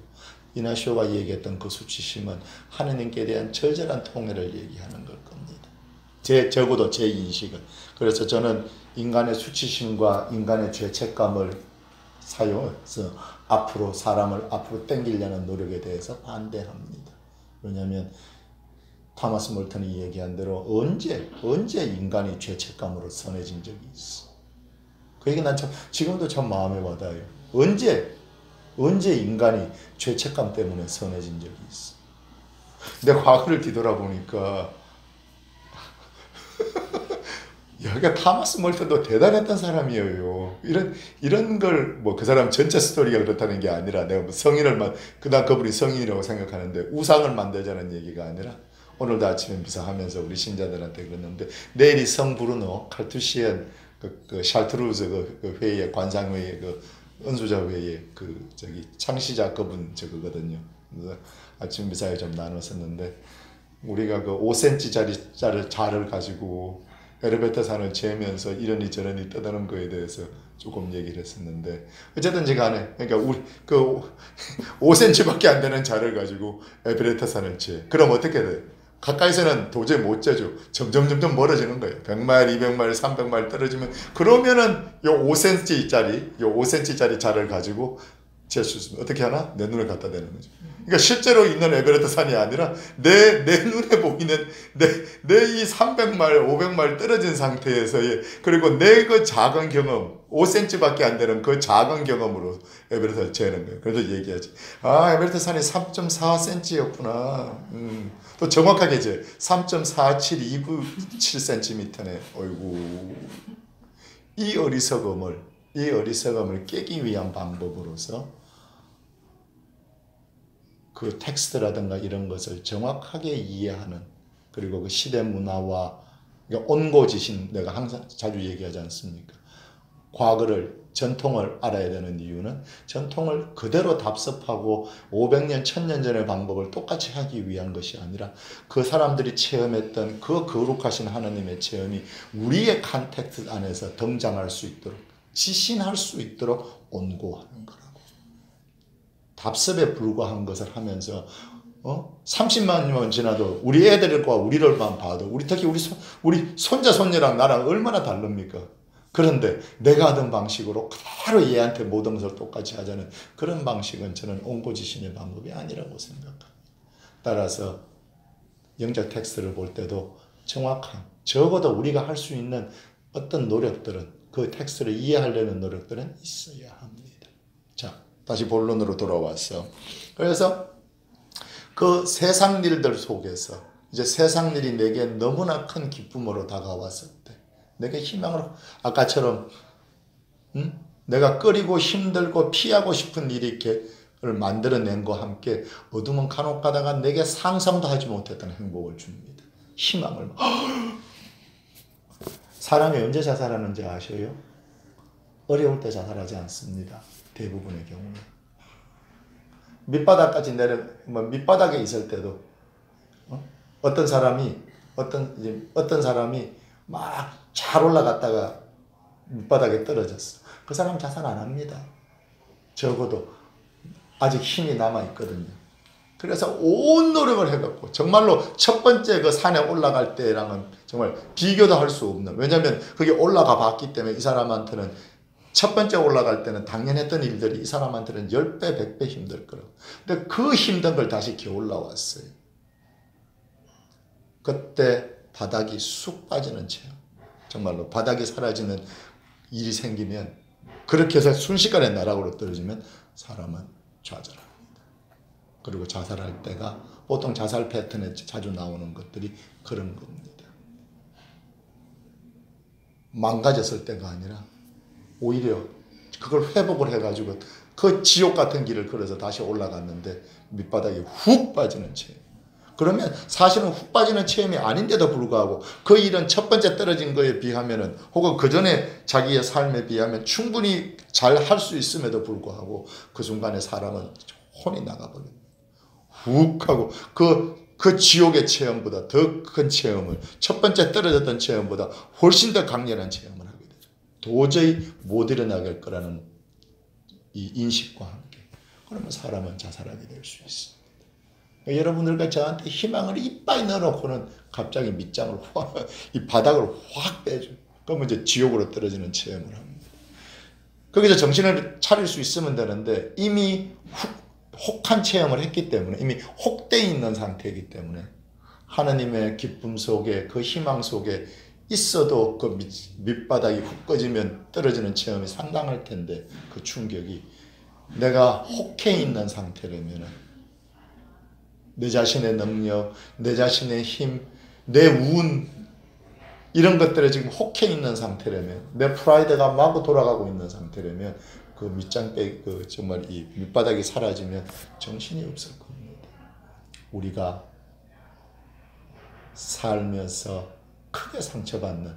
S2: 이나쇼가 얘기했던 그 수치심은 하느님께 대한 절절한 통회를 얘기하는 걸 겁니다. 적어도 제 인식은. 그래서 저는 인간의 수치심과 인간의 죄책감을 사용해서 사람을 앞으로 땡기려는 노력에 대해서 반대합니다. 왜냐하면 타마스 몰턴이 얘기한 대로 언제 인간이 죄책감으로 선해진 적이 있어. 그 얘기 난 참 지금도 참 마음에 와닿아요. 언제 인간이 죄책감 때문에 선해진 적이 있어. 내 과거를 뒤돌아보니까 여기가 타마스 몰턴도 대단했던 사람이에요. 이런 걸 뭐 그 사람 전체 스토리가 그렇다는 게 아니라 내가 뭐 성인을 그다음 그분이 성인이라고 생각하는데 우상을 만들자는 얘기가 아니라 오늘도 아침에 미사하면서 우리 신자들한테 그랬는데 내일이 성 브루노 칼투시엔 그 샬트루즈 그 회의에 관상회의 그 은수자 회의에 그 저기 창시자 그분 저거거든요. 그래서 아침 미사에 좀 나눴었는데 우리가 그 5cm짜리 자를 가지고 엘리베이터 산을 재면서 이러니 저러니 떠드는 거에 대해서 조금 얘기를 했었는데 어쨌든지 간에 그러니까 우리 그 5cm밖에 안 되는 자를 가지고 엘리베이터 산을 재. 그럼 어떻게 돼? 가까이서는 도저히 못 재죠. 점점 멀어지는 거예요. 100마일, 200마일, 300마일 떨어지면 그러면은 요 5cm짜리 자를 가지고 잴 수 있으면 어떻게 하나? 내 눈을 갖다 대는 거죠. 그러니까 실제로 있는 에베레스트 산이 아니라 내 눈에 보이는 내 이 300마일, 500마일 떨어진 상태에서의 그리고 내 그 작은 경험 5cm밖에 안 되는 그 작은 경험으로 에베레스트를 재는 거예요. 그래서 얘기하지. 아, 에베레스트 산이 3.4cm였구나. 또 정확하게 이제 3.47297cm네. 어이구. 이 어리석음을 깨기 위한 방법으로서 그 텍스트라든가 이런 것을 정확하게 이해하는 그리고 그 시대 문화와 온고지신 내가 항상 자주 얘기하지 않습니까? 과거를 전통을 알아야 되는 이유는 전통을 그대로 답습하고 500년, 1000년 전의 방법을 똑같이 하기 위한 것이 아니라 그 사람들이 체험했던 그 거룩하신 하나님의 체험이 우리의 컨텍스트 안에서 등장할 수 있도록 지신할 수 있도록 온고하는 거라고. 답습에 불과한 것을 하면서 30만 년 지나도 우리 애들과 우리를만 봐도 특히 우리 손자 손녀랑 나랑 얼마나 다릅니까? 그런데 내가 하던 방식으로 그대로 얘한테 모든 것을 똑같이 하자는 그런 방식은 저는 온고지신의 방법이 아니라고 생각합니다. 따라서 영적 텍스트를 볼 때도 정확한 적어도 우리가 할 수 있는 어떤 노력들은 그 텍스트를 이해하려는 노력들은 있어야 합니다. 자, 다시 본론으로 돌아왔어. 그래서 그 세상 일들 속에서 이제 세상 일이 내게 너무나 큰 기쁨으로 다가왔을 때 내게 희망으로 아까처럼 내가 끓이고 힘들고 피하고 싶은 일이 를 만들어낸 것과 함께 어둠은 간혹 가다가 내게 상상도 하지 못했던 행복을 줍니다. 희망을. 사람이 언제 자살하는지 아셔요? 어려울 때 자살하지 않습니다. 대부분의 경우는. 밑바닥까지 밑바닥에 있을 때도 어떤 사람이 막 잘 올라갔다가 밑바닥에 떨어졌어. 그 사람 자살 안 합니다. 적어도 아직 힘이 남아 있거든요. 그래서 온 노력을 해갖고 정말로 첫 번째 그 산에 올라갈 때랑은 정말 비교도 할 수 없는, 왜냐하면 그게 올라가 봤기 때문에 이 사람한테는 첫 번째 올라갈 때는 당연했던 일들이 이 사람한테는 10배, 100배 힘들 거라고. 근데 그 힘든 걸 다시 기어 올라왔어요. 그때 바닥이 쑥 빠지는 체험. 정말로 바닥이 사라지는 일이 생기면, 그렇게 해서 순식간에 나락으로 떨어지면 사람은 좌절합니다. 그리고 자살할 때가 보통 자살 패턴에 자주 나오는 것들이 그런 겁니다. 망가졌을 때가 아니라 오히려 그걸 회복을 해가지고 그 지옥 같은 길을 걸어서 다시 올라갔는데 밑바닥에 훅 빠지는 체험. 그러면 사실은 훅 빠지는 체험이 아닌데도 불구하고 그 일은 첫 번째 떨어진 거에 비하면은, 혹은 그 전에 자기의 삶에 비하면 충분히 잘 할 수 있음에도 불구하고 그 순간에 사람은 혼이 나가버립니다. 훅 하고 그 지옥의 체험보다 더 큰 체험을, 첫 번째 떨어졌던 체험보다 훨씬 더 강렬한 체험을 하게 되죠. 도저히 못 일어나갈 거라는 이 인식과 함께. 그러면 사람은 자살하게 될 수 있습니다. 여러분들과 저한테 희망을 이빨 넣어놓고는 갑자기 밑장을 이 바닥을 확 빼줘. 그러면 이제 지옥으로 떨어지는 체험을 합니다. 거기서 정신을 차릴 수 있으면 되는데 이미 혹한 체험을 했기 때문에, 이미 혹돼 있는 상태이기 때문에 하나님의 기쁨 속에 그 희망 속에 있어도 그 밑바닥이 훅 꺼지면 떨어지는 체험이 상당할 텐데 그 충격이 내가 혹해 있는 상태라면 내 자신의 능력, 내 자신의 힘, 내 운 이런 것들에 지금 혹해 있는 상태라면 내 프라이드가 마구 돌아가고 있는 상태라면 그 밑장빼 정말 이 밑바닥이 사라지면 정신이 없을 겁니다. 우리가 살면서 크게 상처받는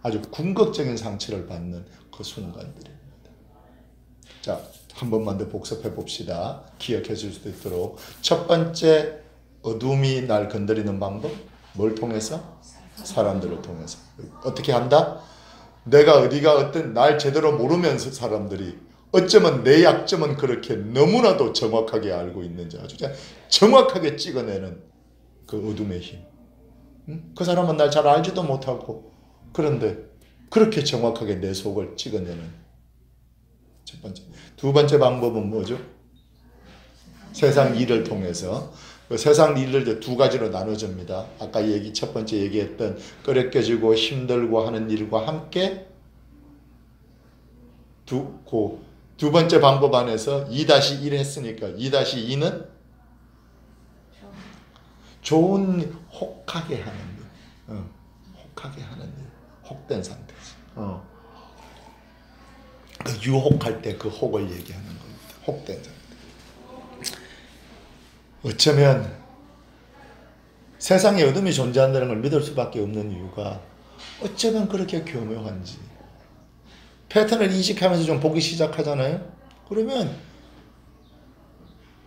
S2: 아주 궁극적인 상처를 받는 그 순간들입니다. 자, 한 번만 더 복습해 봅시다. 기억해 줄 수 있도록. 첫 번째, 어둠이 날 건드리는 방법. 뭘 통해서? 사람들을 통해서. 어떻게 한다? 내가 어디가 어떤 날 제대로 모르면서 사람들이 어쩌면 내 약점은 그렇게 너무나도 정확하게 알고 있는지 아주 정확하게 찍어내는 그 어둠의 힘. 그 사람은 날 잘 알지도 못하고 그런데 그렇게 정확하게 내 속을 찍어내는 첫 번째. 두 번째 방법은 뭐죠? 세상 일을 통해서. 그 세상 일을 두 가지로 나눠집니다. 아까 첫 번째 얘기했던 끄덕여지고 힘들고 하는 일과 함께 두 번째 방법 안에서 2-1 했으니까 2-2는 좋은 혹하게 하는 일. 혹하게 하는 일. 혹된 상태지. 그 유혹할 때 그 혹을 얘기하는 겁니다. 혹된 상태. 어쩌면 세상에 어둠이 존재한다는 걸 믿을 수밖에 없는 이유가 어쩌면 그렇게 교묘한지 패턴을 인식하면서 좀 보기 시작하잖아요. 그러면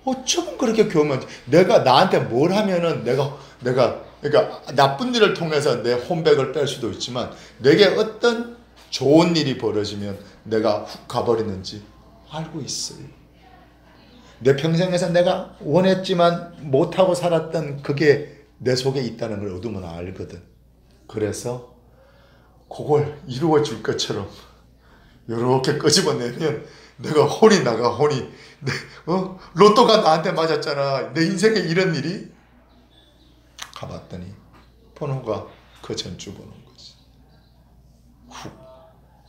S2: 어쩌면 그렇게 교묘한지 내가 나한테 뭘 하면은 내가 그러니까 나쁜 일을 통해서 내 홈백을 뺄 수도 있지만 내게 어떤 좋은 일이 벌어지면 내가 훅 가버리는지 알고 있어요. 내 평생에서 내가 원했지만 못하고 살았던 그게 내 속에 있다는 걸 어둠은 알거든. 그래서 그걸 이루어질 것처럼 이렇게 끄집어내면 내가 혼이 나가. 혼이 로또가 나한테 맞았잖아. 내 인생에 이런 일이 가봤더니 번호가 그 전주 번호인 거지.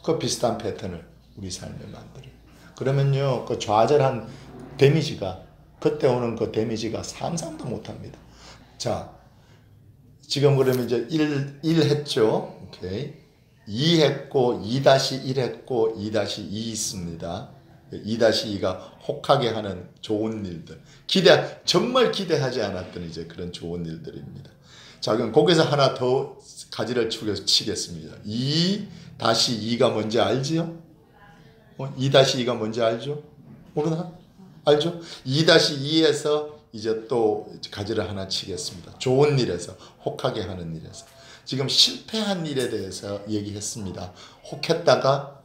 S2: 그 비슷한 패턴을 우리 삶에 만들어요. 그러면요 그 좌절한 데미지가 그때 오는 그 데미지가 상상도 못합니다. 자, 지금 그러면 이제 1 했죠. 오케이. 2 했고 2-1 했고 2-2 있습니다. 2-2가 혹하게 하는 좋은 일들. 정말 기대하지 않았던 이제 그런 좋은 일들입니다. 자, 그럼 거기서 하나 더 가지를 치겠습니다. 2-2가 뭔지 알지요? 2-2가 뭔지 알죠? 모르나? 알죠? 2-2에서 이제 또 가지를 하나 치겠습니다. 좋은 일에서, 혹하게 하는 일에서. 지금 실패한 일에 대해서 얘기했습니다. 혹했다가,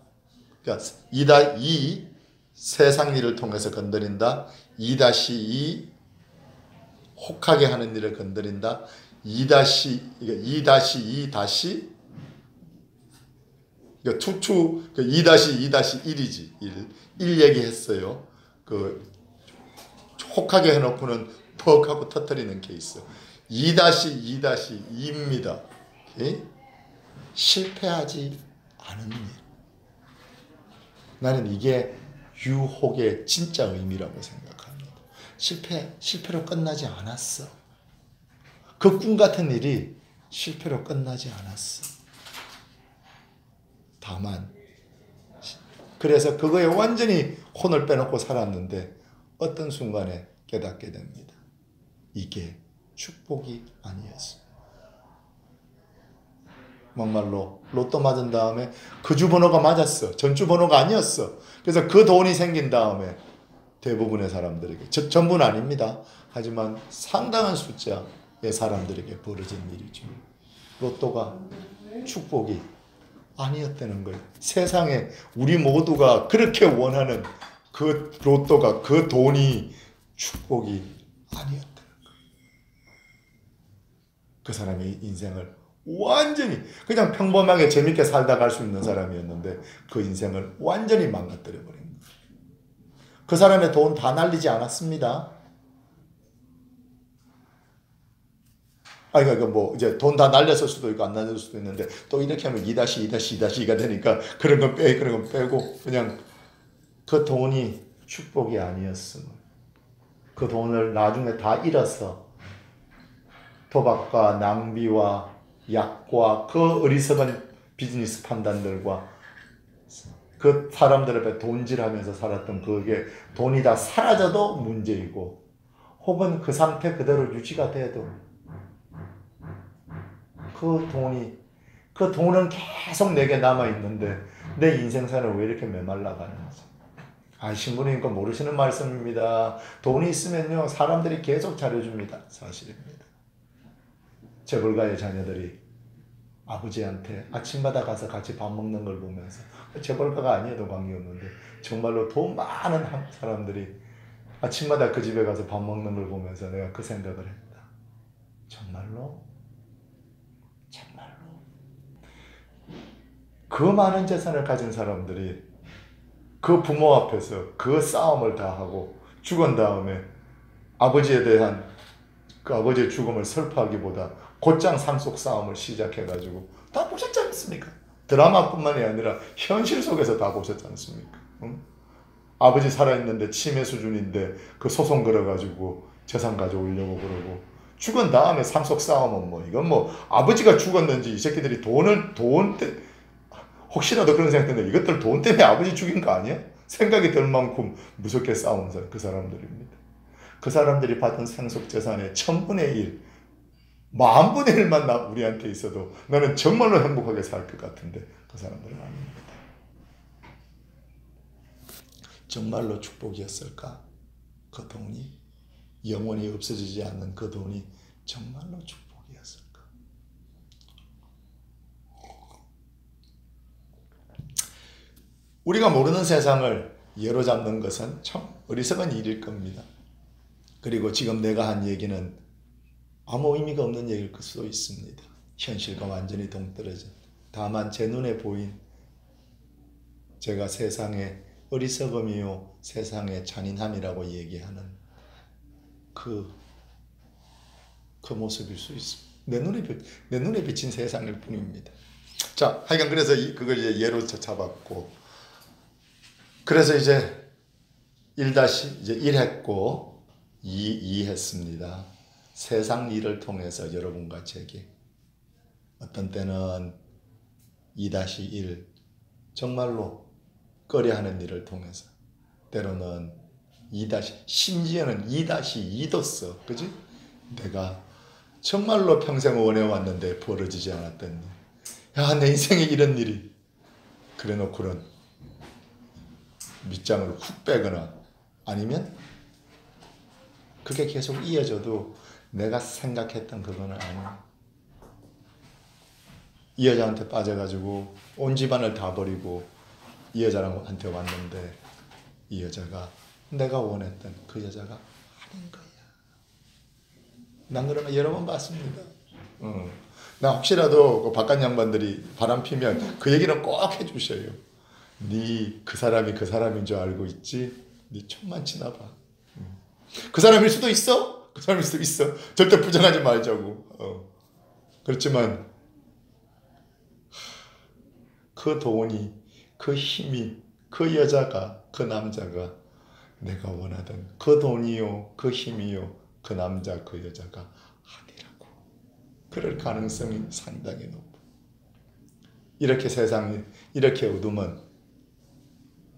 S2: 그러니까 2-2, 세상 일을 통해서 건드린다. 2-2, 혹하게 하는 일을 건드린다. 2-2 다시, 그러니까 2-2-1이지. 1 얘기했어요. 혹하게 해놓고는 퍽 하고 터뜨리는 케이스. 2-2-2입니다. 실패하지 않은 일. 나는 이게 유혹의 진짜 의미라고 생각합니다. 실패로 끝나지 않았어. 그 꿈 같은 일이 실패로 끝나지 않았어. 다만 그래서 그거에 완전히 혼을 빼놓고 살았는데 어떤 순간에 깨닫게 됩니다. 이게 축복이 아니었어. 막말로 로또 맞은 다음에 그 주 번호가 맞았어. 전주 번호가 아니었어. 그래서 그 돈이 생긴 다음에 대부분의 사람들에게, 전부는 아닙니다. 하지만 상당한 숫자의 사람들에게 벌어진 일이죠. 로또가 축복이 아니었다는 거예요. 세상에 우리 모두가 그렇게 원하는 그 로또가, 그 돈이 축복이 아니었다는 거예요. 그 사람의 인생을 완전히 그냥 평범하게 재밌게 살다 갈 수 있는 사람이었는데 그 인생을 완전히 망가뜨려 버린 거예요. 그 사람의 돈 다 날리지 않았습니다. 아니, 그러니까 뭐, 이제 돈 다 날렸을 수도 있고, 안 날렸을 수도 있는데, 또 이렇게 하면 2-2-2-2가 되니까, 그런 건 그런 건 빼고, 그냥 그 돈이 축복이 아니었음을. 그 돈을 나중에 다 잃어서, 도박과 낭비와 약과 그 어리석은 비즈니스 판단들과 그 사람들 앞에 돈질하면서 살았던 그게 돈이 다 사라져도 문제이고, 혹은 그 상태 그대로 유지가 돼도 그 돈은 계속 내게 남아있는데 내 인생사는 왜 이렇게 메말라가는지. 신부님 거 모르시는 말씀입니다. 돈이 있으면요 사람들이 계속 잘해줍니다. 사실입니다. 재벌가의 자녀들이 아버지한테 아침마다 가서 같이 밥 먹는 걸 보면서, 재벌가가 아니어도 관계없는데 정말로 돈 많은 사람들이 아침마다 그 집에 가서 밥 먹는 걸 보면서 내가 그 생각을 했다. 정말로 그 많은 재산을 가진 사람들이 그 부모 앞에서 그 싸움을 다 하고 죽은 다음에 아버지에 대한 그 아버지의 죽음을 슬퍼하기보다 곧장 상속 싸움을 시작해가지고 다 보셨지 않습니까? 드라마뿐만이 아니라 현실 속에서 다 보셨지 않습니까? 응? 아버지 살아있는데 치매 수준인데 그 소송 걸어가지고 재산 가져오려고 그러고, 죽은 다음에 상속 싸움은 뭐 이건 뭐 아버지가 죽었는지 이 새끼들이 혹시라도 그런 생각했는데 이것들 돈 때문에 아버지 죽인 거 아니야? 생각이 들 만큼 무섭게 싸운 그 사람들입니다. 그 사람들이 받은 상속 재산의 1000분의 1, 10,000분의 1만 우리한테 있어도 나는 정말로 행복하게 살 것 같은데 그 사람들은 아닙니다. 정말로 축복이었을까? 그 돈이 영원히 없어지지 않는 그 돈이 정말로 축복이었을까? 우리가 모르는 세상을 예로 잡는 것은 참 어리석은 일일 겁니다. 그리고 지금 내가 한 얘기는 아무 의미가 없는 얘기일 수도 있습니다. 현실과 완전히 동떨어진. 다만 제 눈에 보인, 제가 세상의 어리석음이요 세상의 잔인함이라고 얘기하는 그 모습일 수 있습니다. 내 눈에 비친 세상일 뿐입니다. 자, 하여간 그래서 그걸 이제 예로 잡았고, 그래서 이제 1 했고 2 했습니다. 세상 일을 통해서 여러분과 제게 어떤 때는 2-1 정말로 꺼려하는 일을 통해서, 때로는 심지어는 2-2도 써. 그지? 내가 정말로 평생 원해왔는데 벌어지지 않았던 일. 야, 내 인생에 이런 일이. 그래 놓고는 밑장을 훅 빼거나 아니면 그게 계속 이어져도 내가 생각했던 그거는 아니야. 이 여자한테 빠져가지고 온 집안을 다 버리고 이 여자한테 왔는데 이 여자가 내가 원했던 그 여자가 아닌 거야. 난 그러면 여러 번 봤습니다. 나 혹시라도 그 바깥 양반들이 바람 피면 그 얘기는 꼭 해주셔요. 네 그 사람이 그 사람인 줄 알고 있지? 네 촌만 치나 봐. 그 사람일 수도 있어. 그 사람일 수도 있어. 절대 부정하지 말자고. 그렇지만 그 돈이, 그 힘이, 그 여자가, 그 남자가 내가 원하던 그 돈이요, 그 힘이요, 그 남자, 그 여자가 아니라고. 그럴 가능성이 상당히 높아. 이렇게 세상이 이렇게 어두면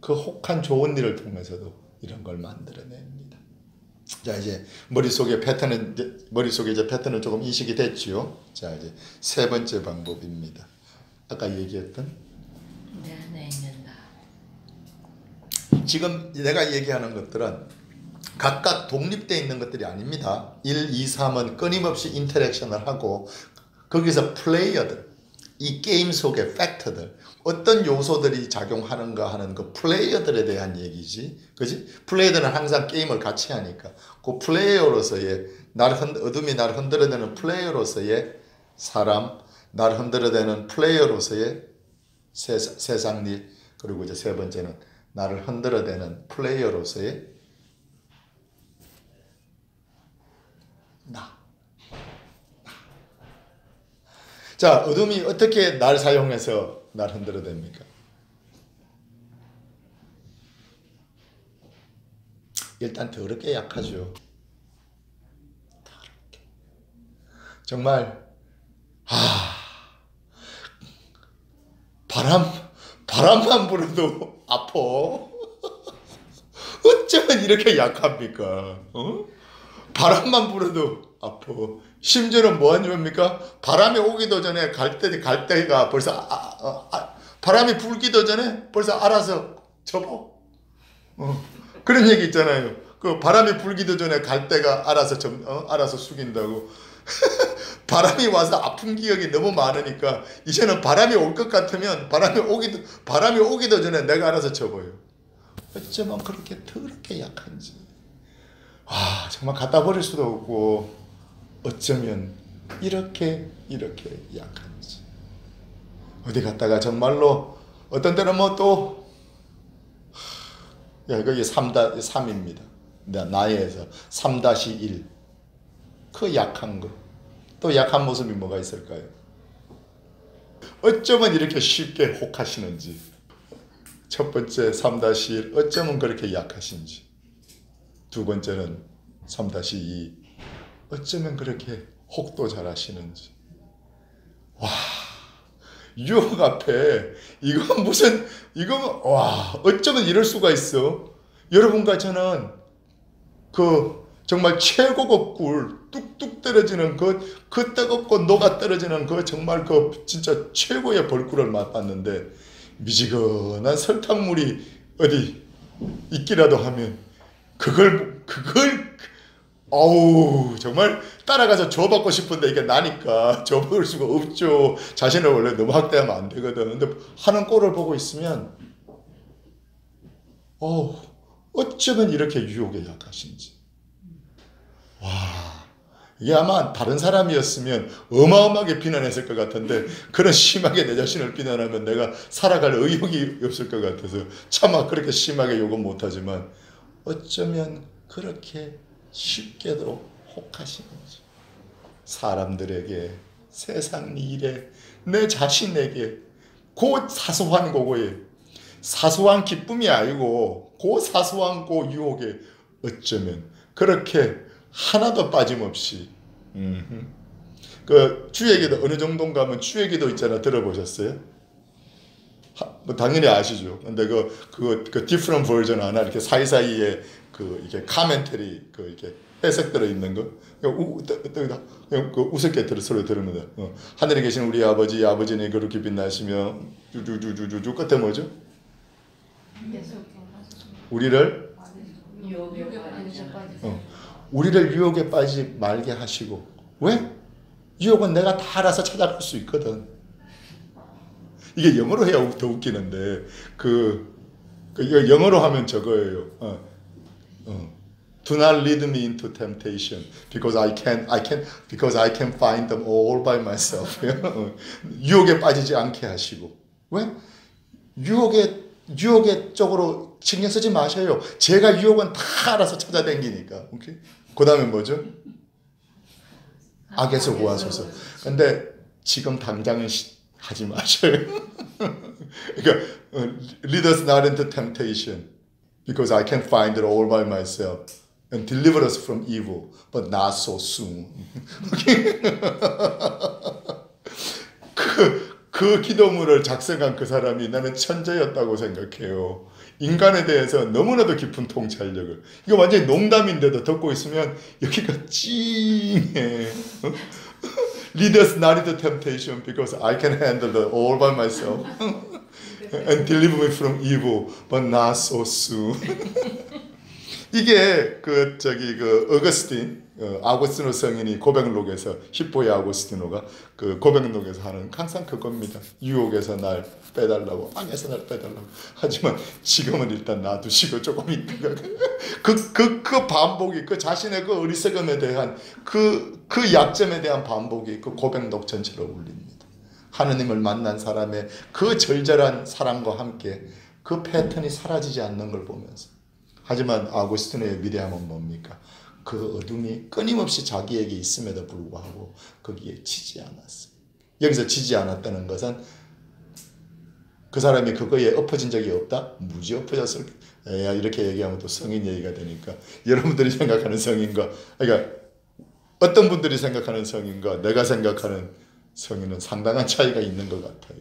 S2: 그 혹한 좋은 일을 통해서도 이런 걸 만들어냅니다. 자, 이제 머릿속에 이제 패턴은 조금 인식이 됐지요. 자, 이제 3번째 방법입니다. 아까 얘기했던
S3: 내 안에 있는 나.
S2: 지금 내가 얘기하는 것들은 각각 독립되어 있는 것들이 아닙니다. 1, 2, 3은 끊임없이 인터랙션을 하고 거기서 플레이어들, 이 게임 속의 팩터들, 어떤 요소들이 작용하는가 하는 그 플레이어들에 대한 얘기지. 그지? 플레이어들은 항상 게임을 같이 하니까 그 플레이어로서의 어둠이 나를 흔들어대는 플레이어로서의 사람, 나를 흔들어대는 플레이어로서의 세상 일, 그리고 이제 3번째는 나를 흔들어대는 플레이어로서의 나. 자, 어둠이 어떻게 날 사용해서 날 흔들어댑니까? 일단 더럽게 약하죠. 정말 바람만 불어도 아파. 어쩌면 이렇게 약합니까? 바람만 불어도 아파. 심지어는 뭐 하는 겁니까? 바람이 오기도 전에 갈대가 벌써 바람이 불기도 전에 벌써 알아서 접어. 그런 얘기 있잖아요. 그 바람이 불기도 전에 갈대가 알아서 숙인다고. 바람이 와서 아픈 기억이 너무 많으니까 이제는 바람이 올 것 같으면 바람이 오기도 전에 내가 알아서 접어요. 어쩌면 그렇게 더럽게 약한지. 정말 갖다 버릴 수도 없고 어쩌면 이렇게 약한지. 어디 갔다가 정말로 어떤 때는 뭐 또 거기 3입니다. 나에서 3-1. 그 약한 거. 또 약한 모습이 뭐가 있을까요? 어쩌면 이렇게 쉽게 혹하시는지. 첫 번째 3-1. 어쩌면 그렇게 약하신지. 두 번째는 3-2. 어쩌면 그렇게 혹도 잘하시는지. 유혹 앞에 어쩌면 이럴 수가 있어. 여러분과 저는 정말 최고급 꿀 뚝뚝 떨어지는 그 뜨겁고 녹아 떨어지는 정말 진짜 최고의 벌꿀을 맛봤는데 미지근한 설탕물이 어디 있기라도 하면 그걸 정말 따라가서 줘받고 싶은데 이게 나니까 줘먹을 수가 없죠. 자신을 원래 너무 학대하면 안 되거든. 근데 하는 꼴을 보고 있으면 어쩌면 이렇게 유혹에 약하신지. 이게 아마 다른 사람이었으면 어마어마하게 비난했을 것 같은데 그런 심하게 내 자신을 비난하면 내가 살아갈 의욕이 없을 것 같아서 차마 그렇게 심하게 욕은 못하지만 어쩌면 그렇게 쉽게도 혹하시는지. 사람들에게, 세상 일에, 내 자신에게 사소한 거고에 사소한 기쁨이 아니고 사소한 유혹에 어쩌면 그렇게 하나도 빠짐없이 그 주의기도 어느 정도인가 하면 주의기도 있잖아. 들어보셨어요? 뭐 당연히 아시죠. 근데 그 different version 하나 이렇게 사이사이에 이게 카멘터리 이렇게 해석 들어 있는 거. 우습게 소리 들으면 하늘에 계신 우리 아버지는 그렇게 빛나시며 주주주주주 끝에 뭐죠? 우리를 우리를 유혹에 빠지지 말게 하시고. 왜? 유혹은 내가 다 알아서 찾아갈 수 있거든. 이게 영어로 해야 더 웃기는데 이거 영어로 하면 저거예요. Do not lead me into temptation because I can find them all by myself. 유혹에 빠지지 않게 하시고. 왜? 유혹의 쪽으로 신경 쓰지 마셔요. 제가 유혹은 다 알아서 찾아다니니까. 오케이? 그 다음에 뭐죠? 악에서 구하소서. 근데 지금 당장은 하지 마셔요. 그러니까 lead us not into temptation because I can find it all by myself and deliver us from evil but not so soon. 그 기도문을 작성한 그 사람이 나는 천재였다고 생각해요. 인간에 대해서 너무나도 깊은 통찰력을. 이거 완전히 농담인데도 듣고 있으면 여기가 찡해. Lead us not into temptation because I can handle it all by myself. And deliver me from evil but not so soon. 이게 어거스틴 아고스티노 성인이 고백록에서 히포의 아고스티노가 그 고백록에서 하는 항상 그겁니다. 유혹에서 날 빼달라고, 악에서 날 빼달라고. 하지만 지금은 일단 놔두시고 조금 있다가 그 반복이 그 자신의 그 어리석음에 대한 그 약점에 대한 반복이 그 고백록 전체로 울립니다. 하느님을 만난 사람의 그 절절한 사랑과 함께 그 패턴이 사라지지 않는 걸 보면서. 하지만 아고스티노의 위대함은 뭡니까? 그 어둠이 끊임없이 자기에게 있음에도 불구하고 거기에 치지 않았어요. 여기서 지지 않았다는 것은 그 사람이 그거에 엎어진 적이 없다? 무지 엎어졌을 야 이렇게 얘기하면 또 성인 얘기가 되니까 여러분들이 생각하는 성인과 그러니까 어떤 분들이 생각하는 성인과 내가 생각하는 성인은 상당한 차이가 있는 것 같아요.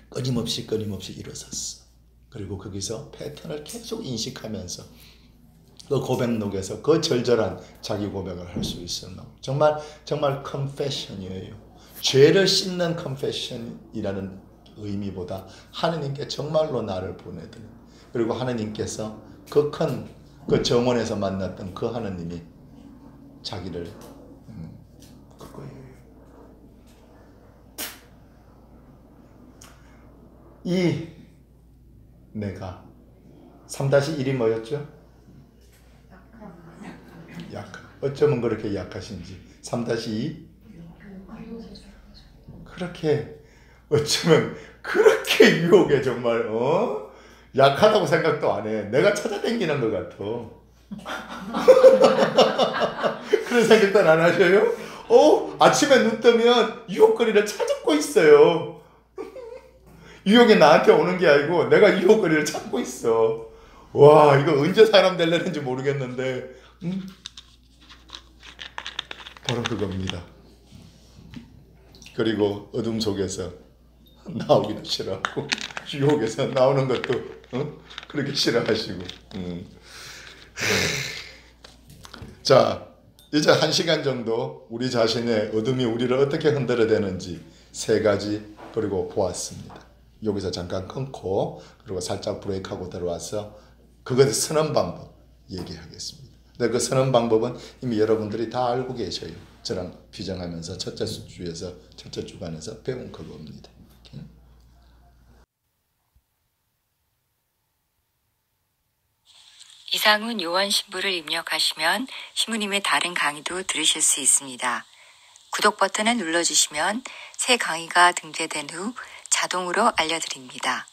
S2: 끊임없이 일어섰어. 그리고 거기서 패턴을 계속 인식하면서 그 고백록에서 그 절절한 자기 고백을 할 수 있었나. 정말 confession이에요. 죄를 씻는 confession이라는 의미보다 하느님께 정말로 나를 보내드린, 그리고 하느님께서 그 큰 그 정원에서 만났던 그 하느님이 자기를 그거예요. 이 내가 3-1이 뭐였죠? 약한. 어쩌면 그렇게 약하신지. 3-2 그렇게 어쩌면 그렇게 유혹에 정말 약하다고 생각도 안 해. 내가 찾아다니는 것 같아. 그런 생각도 안 하셔요? 아침에 눈 뜨면 유혹거리를 찾고 있어요. 유혹이 나한테 오는 게 아니고 내가 유혹거리를 찾고 있어. 와, 이거 언제 사람 되려는지 모르겠는데 바로 그겁니다. 그리고 어둠 속에서 나오기도 싫어하고 유혹에서 나오는 것도 그렇게 싫어하시고 자, 이제 1시간 정도 우리 자신의 어둠이 우리를 어떻게 흔들어대는지 3가지 그리고 보았습니다. 여기서 잠깐 끊고 그리고 살짝 브레이크하고 들어와서 그것을 쓰는 방법 얘기하겠습니다. 근데 그 쓰는 방법은 이미 여러분들이 다 알고 계셔요. 저랑 비정하면서 첫째 주간에서 배운 그겁니다.
S1: 이상훈 요한 신부를 입력하시면 신부님의 다른 강의도 들으실 수 있습니다. 구독 버튼을 눌러주시면 새 강의가 등재된 후 자동으로 알려드립니다.